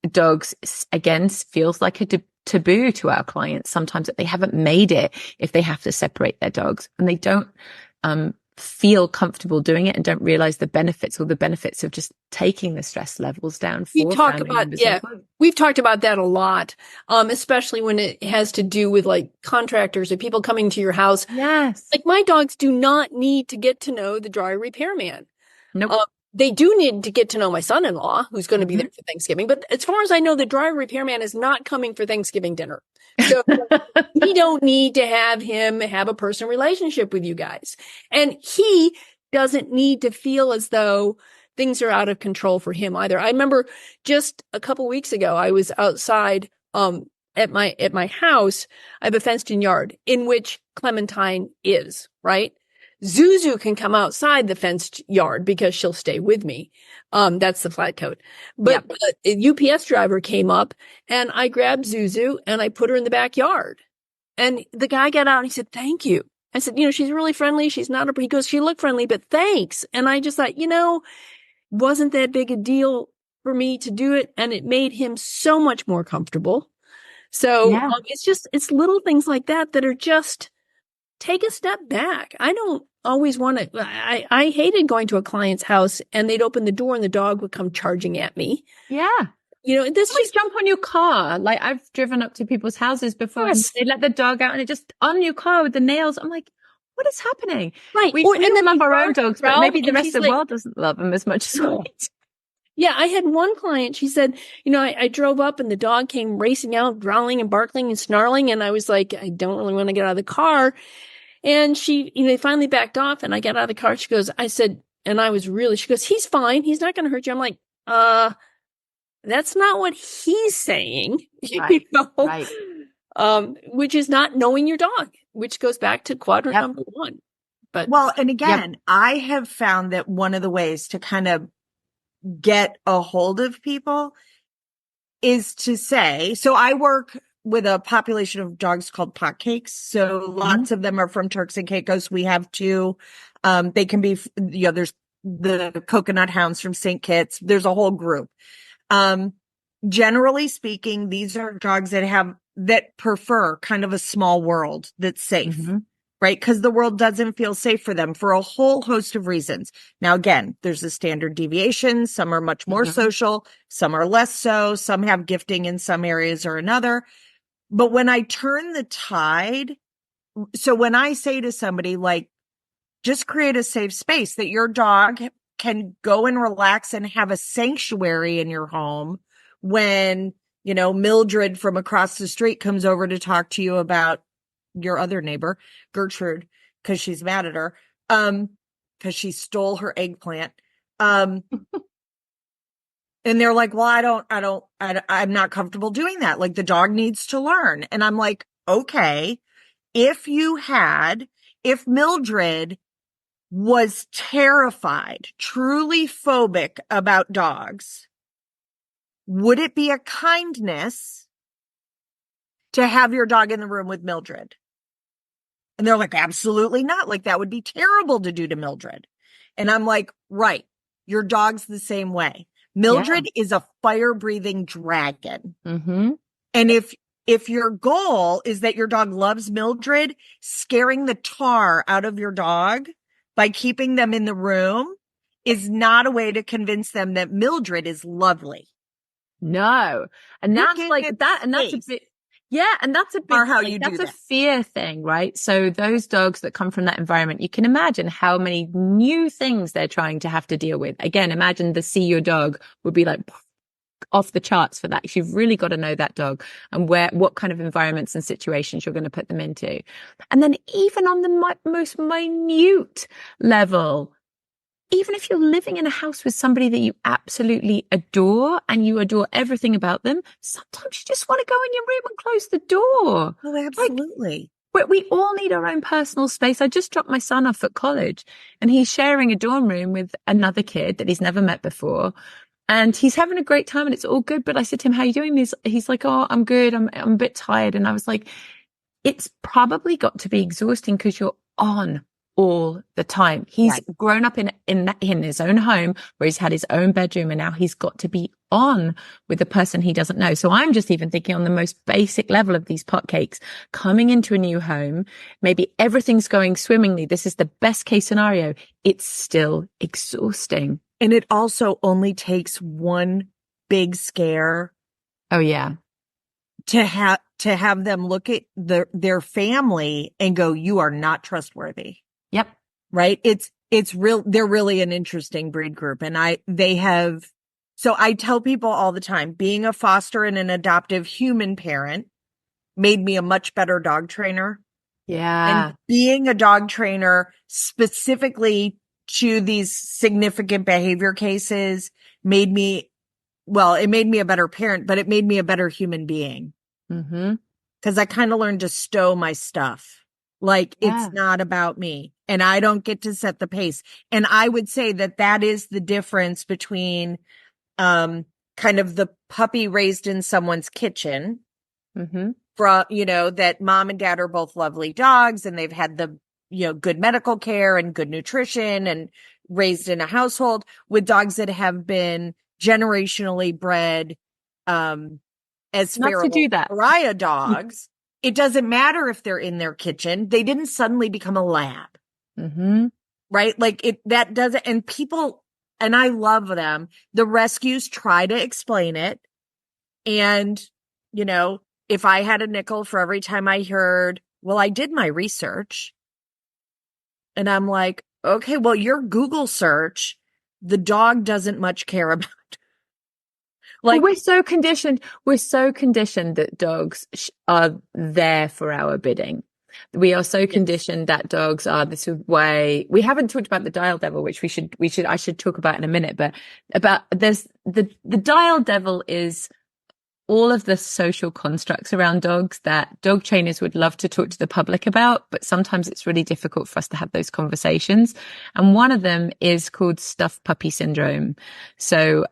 dogs, again, feels like a taboo to our clients sometimes, that they haven't made it if they have to separate their dogs, and they don't feel comfortable doing it and don't realize the benefits of just taking the stress levels down for family members. We've talked about that a lot, especially when it has to do with contractors or people coming to your house. Yes. My dogs do not need to get to know the dryer repairman. Nope. They do need to get to know my son-in-law, who's going to be there for Thanksgiving. But as far as I know, the dryer repairman is not coming for Thanksgiving dinner. So we don't need to have him have a personal relationship with you guys. And he doesn't need to feel as though things are out of control for him either. I remember just a couple weeks ago, I was outside at my house. I have a fenced-in yard in which Clementine is, right? Zuzu can come outside the fenced yard because she'll stay with me. That's the flat coat. But a UPS driver came up and I grabbed Zuzu and I put her in the backyard. And the guy got out and he said, thank you. I said, she's really friendly. She's not he goes, she looked friendly, but thanks. And I just thought, wasn't that big a deal for me to do it. And it made him so much more comfortable. So it's little things like that are just, take a step back. I don't always want to, I hated going to a client's house and they'd open the door and the dog would come charging at me. Yeah. This just jump on your car. I've driven up to people's houses before and they let the dog out and it just on your car with the nails. I'm like, what is happening? Right. We love our own dogs, but maybe the rest of the world doesn't love them as much as we do. Yeah, I had one client, she said, I drove up and the dog came racing out, growling and barking and snarling. And I was like, I don't really want to get out of the car. And she, they finally backed off and I got out of the car. She goes, she goes, he's fine. He's not going to hurt you. I'm like, that's not what he's saying, right, right. Which is not knowing your dog, which goes back to quadrant number 1. But and again, I have found that one of the ways to kind of get a hold of people is to say, so I work with a population of dogs called pot cakes. So lots of them are from Turks and Caicos. We have two. They can be, there's the coconut hounds from St. Kitts. There's a whole group. Generally speaking, these are dogs that prefer kind of a small world that's safe. Right? Because the world doesn't feel safe for them for a whole host of reasons. Now, again, there's a standard deviation. Some are much more social. Some are less so. Some have gifting in some areas or another. But when I turn the tide, so when I say to somebody, like, just create a safe space that your dog can go and relax and have a sanctuary in your home when, Mildred from across the street comes over to talk to you about your other neighbor, Gertrude, because she's mad at her, because she stole her eggplant. And they're like, well, I'm not comfortable doing that. Like, the dog needs to learn. And I'm like, okay, if Mildred was terrified, truly phobic about dogs, would it be a kindness to have your dog in the room with Mildred? And they're like, absolutely not. Like, that would be terrible to do to Mildred. And I'm like, right. Your dog's the same way. Mildred is a fire-breathing dragon. And if your goal is that your dog loves Mildred, scaring the tar out of your dog by keeping them in the room is not a way to convince them that Mildred is lovely. No. And that's like that. And that's a bit. Yeah, and that's a bit how you do that's that. a fear thing, right? So those dogs that come from that environment, you can imagine how many new things they're trying to have to deal with. Again, imagine the see your dog would be like off the charts for that. You've really got to know that dog and what kind of environments and situations you're going to put them into. And then even on the most minute level, even if you're living in a house with somebody that you absolutely adore and you adore everything about them, sometimes you just want to go in your room and close the door. Oh, absolutely. Like, we all need our own personal space. I just dropped my son off at college and he's sharing a dorm room with another kid that he's never met before. And he's having a great time and it's all good. But I said to him, how are you doing this? He's like, oh, I'm good. I'm a bit tired. And I was like, it's probably got to be exhausting because you're on all the time. He's grown up in his own home where he's had his own bedroom and now he's got to be on with a person he doesn't know. So I'm just even thinking on the most basic level of these pot cakes, coming into a new home, maybe everything's going swimmingly. This is the best case scenario. It's still exhausting. And it also only takes one big scare. Oh yeah. To have them look at their family and go, you are not trustworthy. Yep. Right. It's real. They're really an interesting breed group. And so I tell people all the time, being a foster and an adoptive human parent made me a much better dog trainer. Yeah. And being a dog trainer specifically to these significant behavior cases it made me a better parent, but it made me a better human being. Because I kind of learned to stow my stuff. Like, it's not about me and I don't get to set the pace. And I would say that is the difference between kind of the puppy raised in someone's kitchen from, that mom and dad are both lovely dogs and they've had the, good medical care and good nutrition and raised in a household with dogs that have been generationally bred as feral pariah dogs. It doesn't matter if they're in their kitchen. They didn't suddenly become a lab. Right? Like that doesn't, and people, and I love them. The rescues try to explain it. And, if I had a nickel for every time I heard, well, I did my research. And I'm like, okay, well, your Google search, the dog doesn't much care about. Like, we're so conditioned that dogs are there for our bidding. We are so conditioned that dogs are this way. We haven't talked about the dial devil, which I should talk about in a minute, but there's the dial devil is all of the social constructs around dogs that dog trainers would love to talk to the public about, but sometimes it's really difficult for us to have those conversations. And one of them is called stuffed puppy syndrome. So,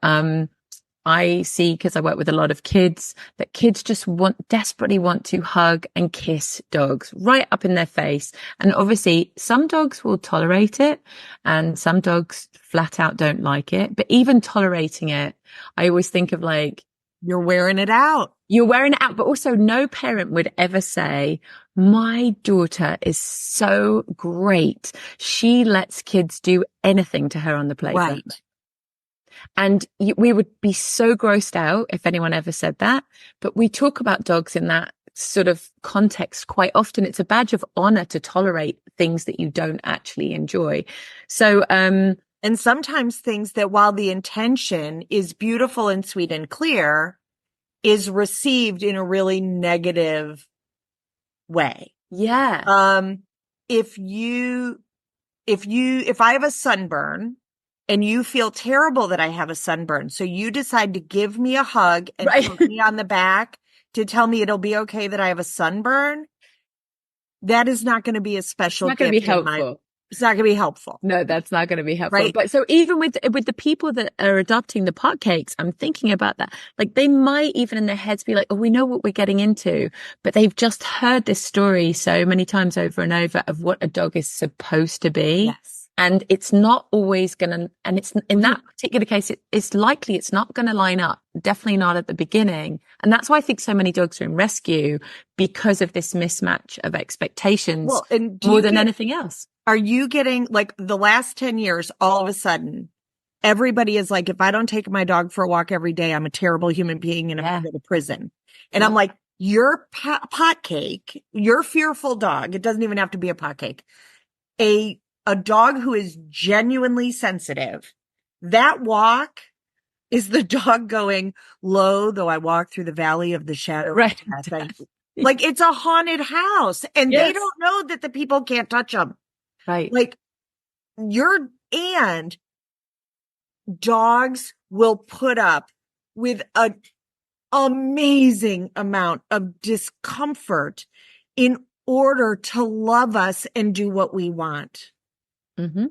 I see, because I work with a lot of kids, that kids just desperately want to hug and kiss dogs right up in their face. And obviously some dogs will tolerate it and some dogs flat out don't like it. But even tolerating it, I always think of like, you're wearing it out. You're wearing it out, but also no parent would ever say, my daughter is so great. She lets kids do anything to her on the playground. Right. And we would be so grossed out if anyone ever said that. But we talk about dogs in that sort of context quite often. It's a badge of honor to tolerate things that you don't actually enjoy. So, and sometimes things that, while the intention is beautiful and sweet and clear, is received in a really negative way. Yeah. If I have a sunburn, and you feel terrible that I have a sunburn, so you decide to give me a hug and poke me on the back to tell me it'll be okay that I have a sunburn, that is not going to be a special gift. It's not going to be helpful. It's not going to be helpful. No, that's not going to be helpful. Right? But so even with the people that are adopting the pot cakes, I'm thinking about that. Like they might even in their heads be like, oh, we know what we're getting into, but they've just heard this story so many times over and over of what a dog is supposed to be. Yes. And it's not always going to, and it's in that particular case, it's likely it's not going to line up. Definitely not at the beginning. And that's why I think so many dogs are in rescue, because of this mismatch of expectations more than anything else. Are you getting, like, the last 10 years, all of a sudden, everybody is like, if I don't take my dog for a walk every day, I'm a terrible human being and I'm going to go to prison. And I'm like, your pot cake, your fearful dog, it doesn't even have to be a pot cake, a dog who is genuinely sensitive, that walk is the dog going, lo, though I walk through the valley of the shadow of death. Like, it's a haunted house, and they don't know that the people can't touch them. Right. Like, and dogs will put up with an amazing amount of discomfort in order to love us and do what we want. Mm-hmm.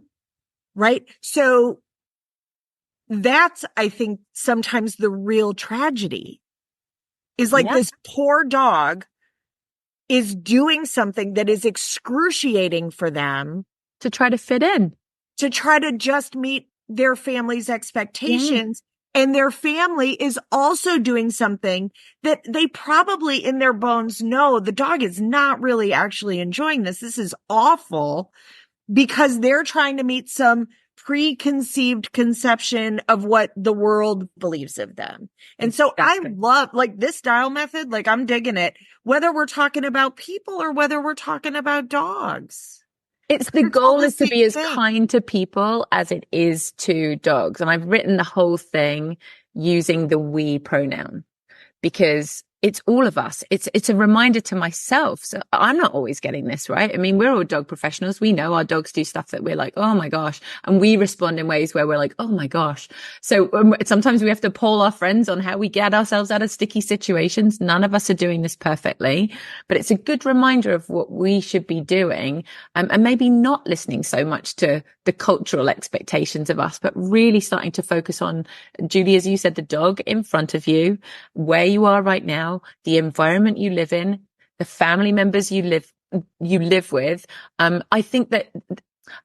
Right. So that's, I think, sometimes the real tragedy is like this poor dog is doing something that is excruciating for them to try to fit in, to try to just meet their family's expectations. And their family is also doing something that they probably in their bones know the dog is not really actually enjoying this. This is awful, because they're trying to meet some preconceived conception of what the world believes of them. And so I love, like, this dial method, like, I'm digging it, whether we're talking about people or whether we're talking about dogs. It's the goal is to be as kind to people as it is to dogs. And I've written the whole thing using the we pronoun, because it's all of us. It's a reminder to myself. So I'm not always getting this right. I mean, we're all dog professionals. We know our dogs do stuff that we're like, oh my gosh. And we respond in ways where we're like, oh my gosh. So sometimes we have to poll our friends on how we get ourselves out of sticky situations. None of us are doing this perfectly, but it's a good reminder of what we should be doing. And maybe not listening so much to the cultural expectations of us, but really starting to focus on, Julie, as you said, the dog in front of you, where you are right now, the environment you live in, the family members you live with. I think that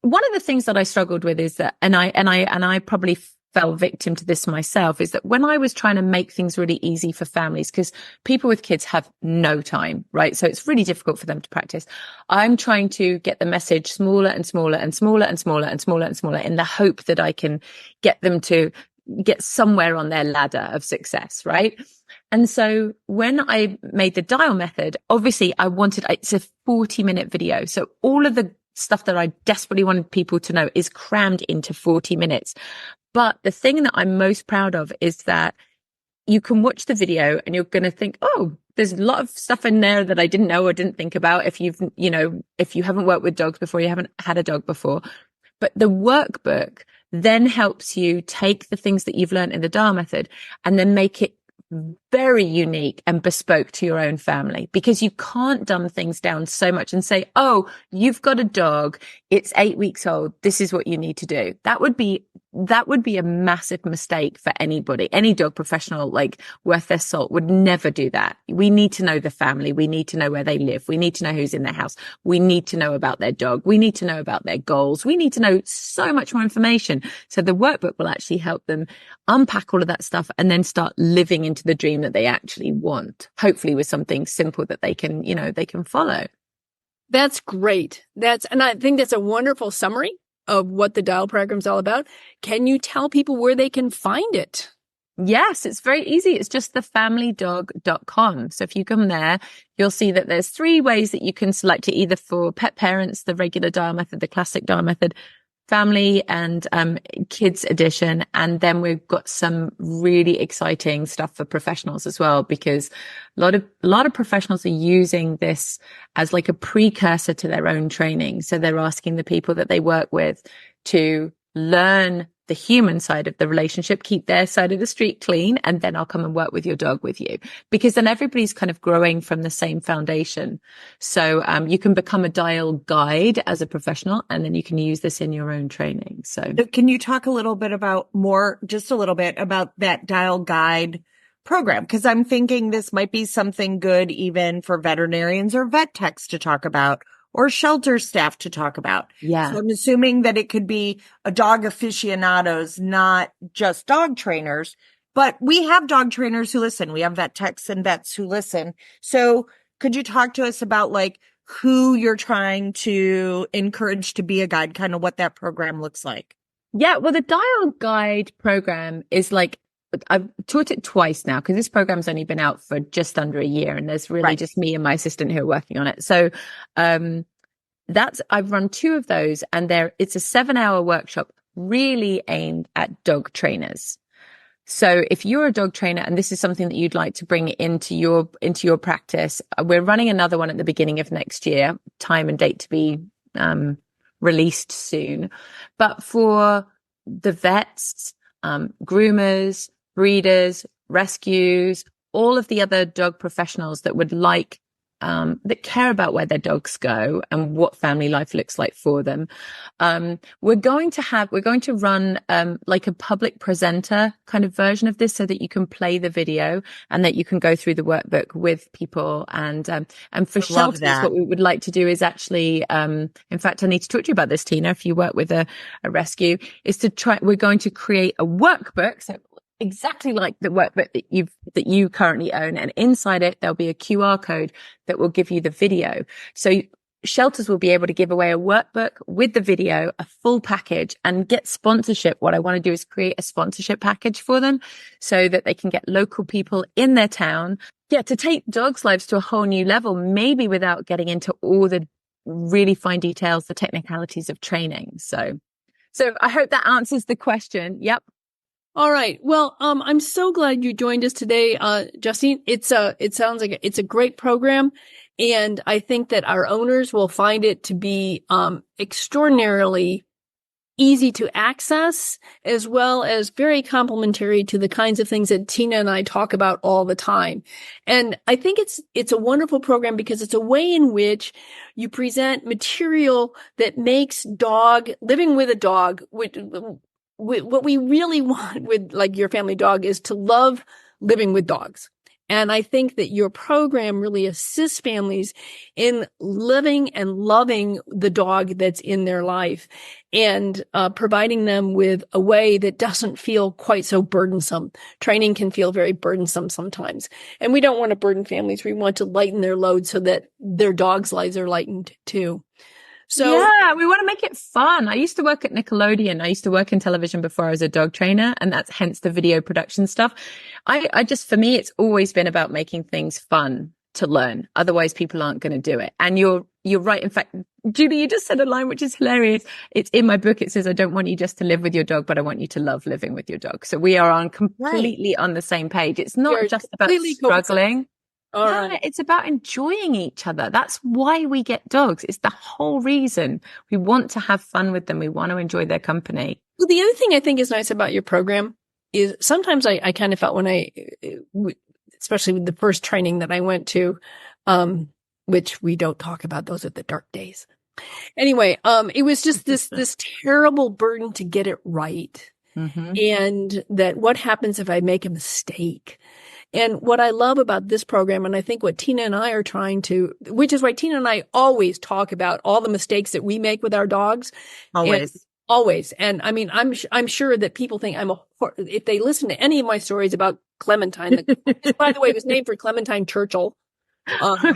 one of the things that I struggled with is that, and I probably fell victim to this myself, is that when I was trying to make things really easy for families, because people with kids have no time, right? So it's really difficult for them to practice. I'm trying to get the message smaller and smaller and smaller and smaller and smaller and smaller in the hope that I can get them to get somewhere on their ladder of success, right? And so when I made the dial method, obviously it's a 40-minute video. So all of the stuff that I desperately wanted people to know is crammed into 40 minutes. But the thing that I'm most proud of is that you can watch the video and you're going to think, oh, there's a lot of stuff in there that I didn't know or didn't think about. If you haven't worked with dogs before, you haven't had a dog before. But the workbook then helps you take the things that you've learned in the dial method and then make it very unique and bespoke to your own family, because you can't dumb things down so much and say, oh, you've got a dog, it's 8 weeks old, this is what you need to do. That would be a massive mistake for anybody. Any dog professional, like, worth their salt, would never do that. We need to know the family. We need to know where they live. We need to know who's in their house. We need to know about their dog. We need to know about their goals. We need to know so much more information. So the workbook will actually help them unpack all of that stuff and then start living into the dream that they actually want, hopefully with something simple that they can follow. That's great. And I think that's a wonderful summary of what the Dial program is all about. Can you tell people where they can find it? Yes, it's very easy. It's just thefamilydog.com. So if you come there, you'll see that there's 3 ways that you can select it, either for pet parents, the regular dial method, the classic dial method, family, and kids edition. And then we've got some really exciting stuff for professionals as well, because a lot of professionals are using this as like a precursor to their own training. So they're asking the people that they work with to learn the human side of the relationship, keep their side of the street clean, and then I'll come and work with your dog with you, because then everybody's kind of growing from the same foundation. So you can become a dial guide as a professional, and then you can use this in your own training. So can you talk a little bit about that dial guide program? Because I'm thinking this might be something good even for veterinarians or vet techs to talk about, or shelter staff to talk about. Yeah. So I'm assuming that it could be a dog aficionados, not just dog trainers, but we have dog trainers who listen. We have vet techs and vets who listen. So could you talk to us about like who you're trying to encourage to be a guide, kind of what that program looks like? Yeah, well, the Dial Guide program is like, I've taught it twice now, because this program's only been out for just under a year, and there's really just me and my assistant who are working on it. So I've run 2 of those, and it's a 7-hour workshop really aimed at dog trainers. So if you're a dog trainer and this is something that you'd like to bring into your practice, we're running another one at the beginning of next year, time and date to be released soon. But for the vets, groomers, breeders, rescues, all of the other dog professionals that would like, that care about where their dogs go and what family life looks like for them. We're going to run, like a public presenter kind of version of this, so that you can play the video and that you can go through the workbook with people. And for shelters, what we would like to do is actually, in fact, I need to talk to you about this, Tina, if you work with a rescue, we're going to create a workbook. So exactly like the workbook that you currently own, and inside it there'll be a QR code that will give you the video. So shelters will be able to give away a workbook with the video, a full package, and get sponsorship. What I want to do is create a sponsorship package for them, so that they can get local people in their town, to take dogs' lives to a whole new level, maybe without getting into all the really fine details, the technicalities of training. So I hope that answers the question. Yep. All right. Well, I'm so glad you joined us today, Justine. It sounds like it's a great program, and I think that our owners will find it to be extraordinarily easy to access, as well as very complementary to the kinds of things that Tina and I talk about all the time. And I think it's a wonderful program because it's a way in which you present material that makes living with a dog, what we really want with like your family dog is to love living with dogs. And I think that your program really assists families in living and loving the dog that's in their life, and providing them with a way that doesn't feel quite so burdensome. Training can feel very burdensome sometimes, and we don't want to burden families. We want to lighten their load so that their dogs' lives are lightened too. So yeah, we want to make it fun. I used to work at Nickelodeon. I used to work in television before I was a dog trainer, and that's hence the video production stuff. For me, it's always been about making things fun to learn. Otherwise, people aren't going to do it. And you're right. In fact, Julie, you just said a line which is hilarious. It's in my book. It says, I don't want you just to live with your dog, but I want you to love living with your dog. So we are completely on the same page. It's not just about struggling. Right. It's about enjoying each other. That's why we get dogs. It's the whole reason. We want to have fun with them. We want to enjoy their company. Well, the other thing I think is nice about your program is sometimes I kind of felt when especially with the first training that I went to, which we don't talk about, those are the dark days. Anyway, it was just this terrible burden to get it right. Mm-hmm. And that what happens if I make a mistake? And what I love about this program, and I think what Tina and I are trying to, which is why Tina and I always talk about all the mistakes that we make with our dogs. Always. And I mean, I'm sure that people think if they listen to any of my stories about Clementine, by the way, it was named for Clementine Churchill. They're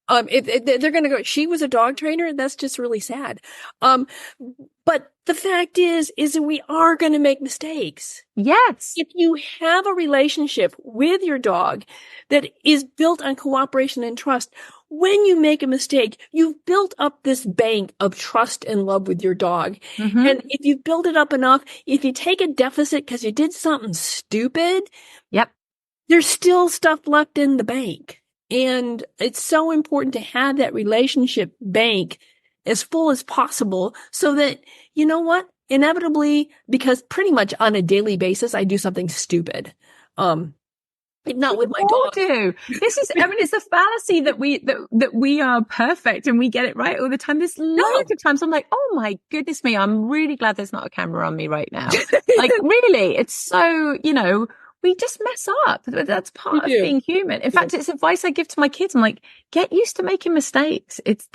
going to go, she was a dog trainer. That's just really sad. But the fact is that we are going to make mistakes. Yes. If you have a relationship with your dog that is built on cooperation and trust, when you make a mistake, you've built up this bank of trust and love with your dog. Mm-hmm. And if you build it up enough, if you take a deficit because you did something stupid, yep, there's still stuff left in the bank. And it's so important to have that relationship bank as full as possible so that, you know what, inevitably, because pretty much on a daily basis, I do something stupid. Not with my dog. Do. This is, I mean, it's a fallacy that we are perfect and we get it right all the time. There's loads of times I'm like, oh my goodness me, I'm really glad there's not a camera on me right now. Like really, it's so, we just mess up. That's part of being human. In fact, it's advice I give to my kids. I'm like, get used to making mistakes. It's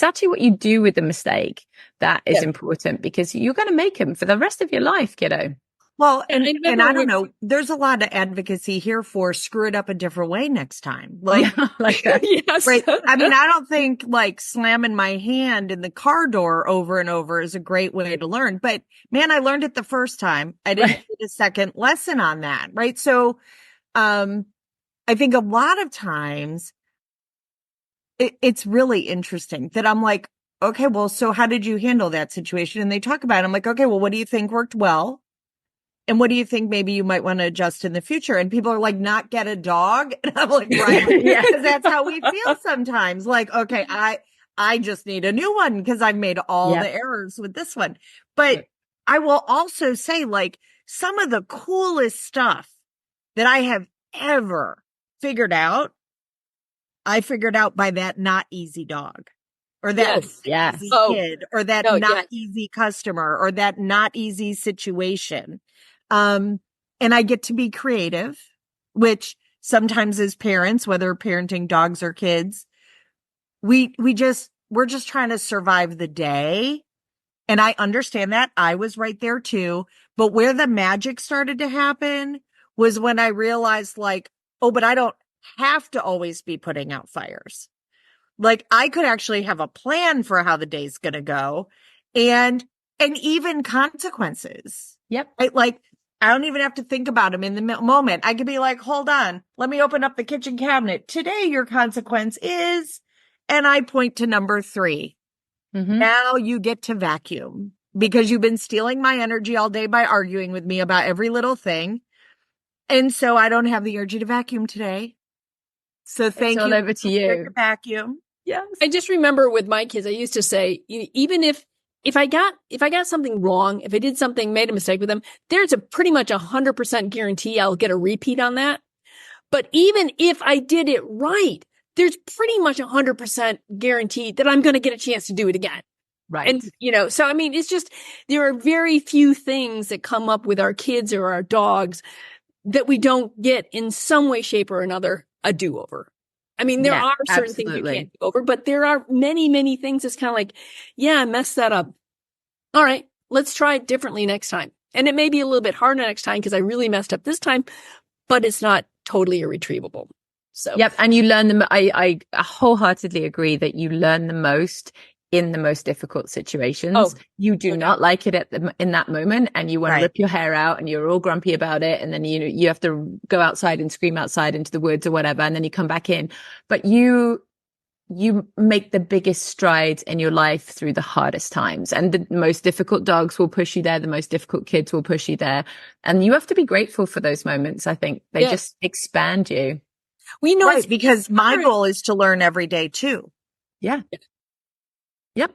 actually what you do with the mistake that is important because you're going to make them for the rest of your life, kiddo. Well, and I don't know, there's a lot of advocacy here for screw it up a different way next time. Like that. Yes. Right. I mean, I don't think like slamming my hand in the car door over and over is a great way to learn, but man, I learned it the first time. I didn't get a second lesson on that. Right. So, I think a lot of times it's really interesting that I'm like, okay, well, so how did you handle that situation? And they talk about it. I'm like, okay, well, what do you think worked well? And what do you think maybe you might want to adjust in the future? And people are like, not get a dog. And I'm like, right. Because that's how we feel sometimes. Like, okay, I just need a new one because I've made all the errors with this one. But I will also say like some of the coolest stuff that I have ever figured out, I figured out by that not easy dog. Or that easy kid, or that not easy customer, or that not easy situation. And I get to be creative, which sometimes as parents, whether parenting dogs or kids, we're just trying to survive the day. And I understand that. I was right there too. But where the magic started to happen was when I realized like, oh, but I don't have to always be putting out fires. Like I could actually have a plan for how the day's going to go and even consequences. Yep. Right? Like I don't even have to think about them in the moment. I could be like, hold on, let me open up the kitchen cabinet. Today, your consequence is, and I point to number 3. Mm-hmm. Now you get to vacuum because you've been stealing my energy all day by arguing with me about every little thing. And so I don't have the energy to vacuum today. So thank you. Over to you. Vacuum. Yes. I just remember with my kids, I used to say, even if I got something wrong, if I did something, made a mistake with them, there's a pretty much 100% guarantee I'll get a repeat on that. But even if I did it right, there's pretty much 100% guarantee that I'm going to get a chance to do it again. Right. And, so I mean, it's just, there are very few things that come up with our kids or our dogs that we don't get in some way, shape or another a do-over. I mean, there are certain things you can't do over, but there are many, many things that's kind of like, I messed that up. All right, let's try it differently next time. And it may be a little bit harder next time because I really messed up this time, but it's not totally irretrievable. So, yep. And you learn them. I wholeheartedly agree that you learn the most in the most difficult situations. You do not like it in that moment and you want to rip your hair out and you're all grumpy about it. And then, you have to go outside and scream outside into the woods or whatever. And then you come back in, but you make the biggest strides in your life through the hardest times. And the most difficult dogs will push you there. The most difficult kids will push you there. And you have to be grateful for those moments. I think they just expand you. We know it's because my goal is to learn every day too. Yeah. Yep.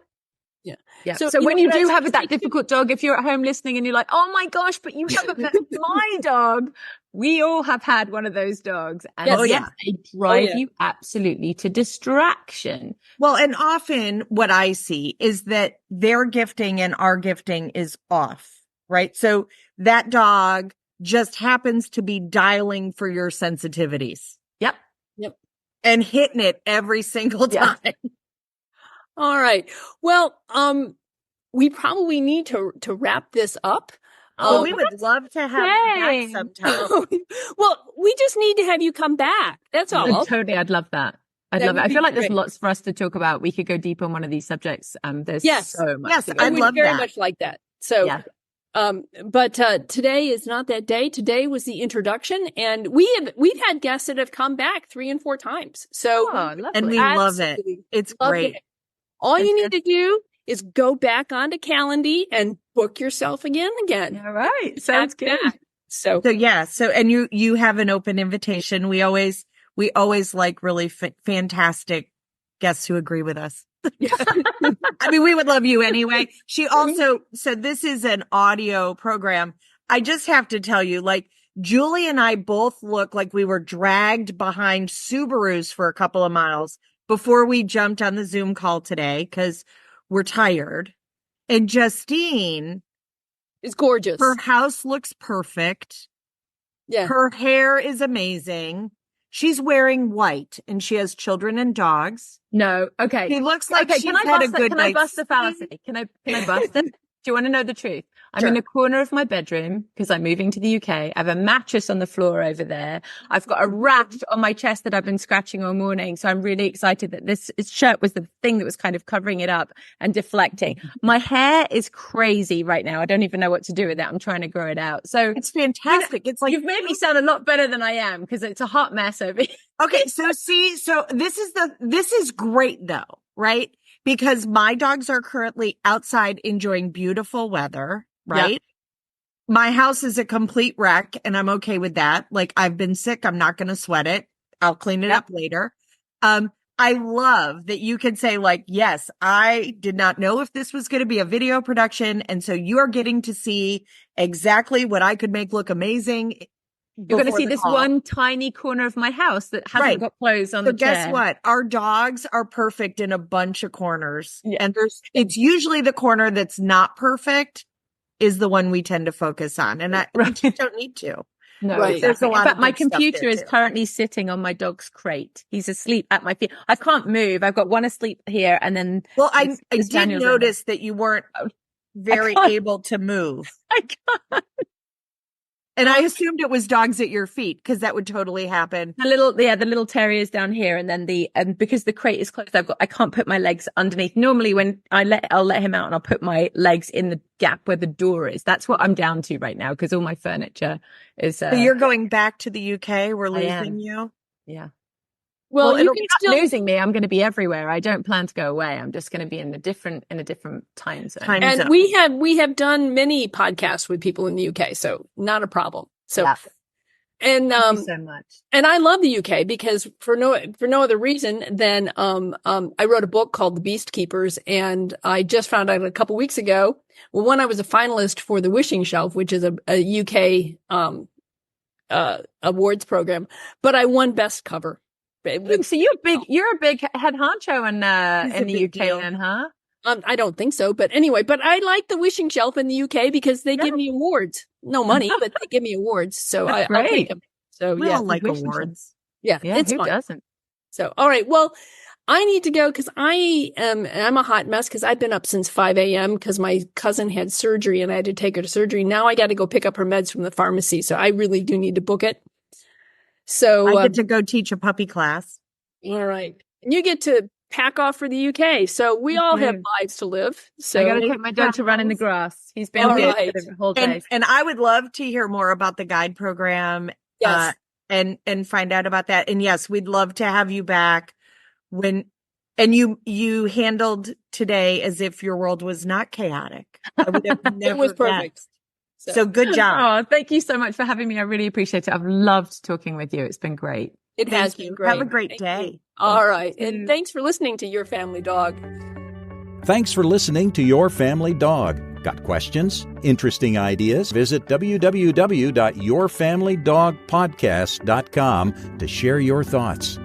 Yeah. So, So when you do have that's that difficult dog, if you're at home listening and you're like, oh my gosh, but you haven't met my dog. We all have had one of those dogs. And Yes. they drive you absolutely to distraction. Well, and often what I see is that their gifting and our gifting is off, right? So that dog just happens to be dialing for your sensitivities. Yep. And hitting it every single time. All right. Well, we probably need to wrap this up. Well, we would love to have you back sometime. Well, we just need to have you come back. That's all. Totally. I'd love that. I'd love it. I feel like there's lots for us to talk about. We could go deep on one of these subjects. There's so much. Yes, I'd love very that. much like that. So, but today is not that day. Today was the introduction, and we've had guests that have come back 3 and 4 times. So, and we love it. It's great. All you need to do is go back onto Calendly and book yourself again. All right. Sounds good. So and you have an open invitation. We always like really fantastic guests who agree with us. I mean, we would love you anyway. She also said this is an audio program. I just have to tell you, like, Julie and I both look like we were dragged behind Subarus for a couple of miles before we jumped on the Zoom call today because we're tired. And Justine is gorgeous. Her house looks perfect. Yeah. Her hair is amazing. She's wearing white and she has children and dogs. No. Okay. She looks like she's had a good night. Can I bust the fallacy? Can I bust it? Do you want to know the truth? I'm in a corner of my bedroom because I'm moving to the UK. I have a mattress on the floor over there. I've got a rash on my chest that I've been scratching all morning. So I'm really excited that this shirt was the thing that was kind of covering it up and deflecting. My hair is crazy right now. I don't even know what to do with it. I'm trying to grow it out. So it's fantastic. It's like you've made me sound a lot better than I am because it's a hot mess over here. Okay. So this is great though, right? Because my dogs are currently outside enjoying beautiful weather. Right. Yep. My house is a complete wreck and I'm okay with that. Like I've been sick. I'm not going to sweat it. I'll clean it up later. I love that you can say like, yes, I did not know if this was going to be a video production. And so you are getting to see exactly what I could make look amazing. You're going to see this one tiny corner of my house that hasn't got clothes on the chair. Guess what? Our dogs are perfect in a bunch of corners. Yeah. And it's usually the corner that's not perfect is the one we tend to focus on. And I just don't need to. No, right. There's a lot. In fact, my computer is currently sitting on my dog's crate. He's asleep at my feet. I can't move. I've got one asleep here and then. Well, I did notice that you weren't very able to move. I can't. And I assumed it was dogs at your feet because that would totally happen. The little terriers down here, and then because the crate is closed, I can't put my legs underneath. Normally, when I'll let him out and I'll put my legs in the gap where the door is. That's what I'm down to right now because all my furniture is. So you're going back to the UK. We're losing you. Yeah. Well, you're not losing me. I'm going to be everywhere. I don't plan to go away. I'm just going to be in a different time zone. And we have done many podcasts with people in the UK, so not a problem. So, and thank you so much. And I love the UK because for no other reason than I wrote a book called The Beast Keepers, and I just found out a couple weeks ago. Well, one, I was a finalist for the Wishing Shelf, which is a UK awards program, but I won Best Cover. So you're a big head honcho in the UK then, huh? I don't think so, but anyway, but I like the Wishing Shelf in the UK because they give me awards. No money, but they give me awards. So I'll take them. So we all like awards. Yeah, it's who fun. Doesn't? So, all right. Well, I need to go because I'm a hot mess because I've been up since 5 a.m. because my cousin had surgery and I had to take her to surgery. Now I got to go pick up her meds from the pharmacy. So I really do need to book it. So I get to go teach a puppy class. All right. And you get to pack off for the UK. So we all have lives to live. So I got to take my dog to run in the grass. He's been here for the whole day. And I would love to hear more about the guide program. Yes. And find out about that. And yes, we'd love to have you back you handled today as if your world was not chaotic. I would have never It was perfect. Guessed. So good job. Oh, thank you so much for having me. I really appreciate it. I've loved talking with you. It's been great. It has been great. Have a great day. All right. And thanks for listening to Your Family Dog. Thanks for listening to Your Family Dog. Got questions? Interesting ideas? Visit www.yourfamilydogpodcast.com to share your thoughts.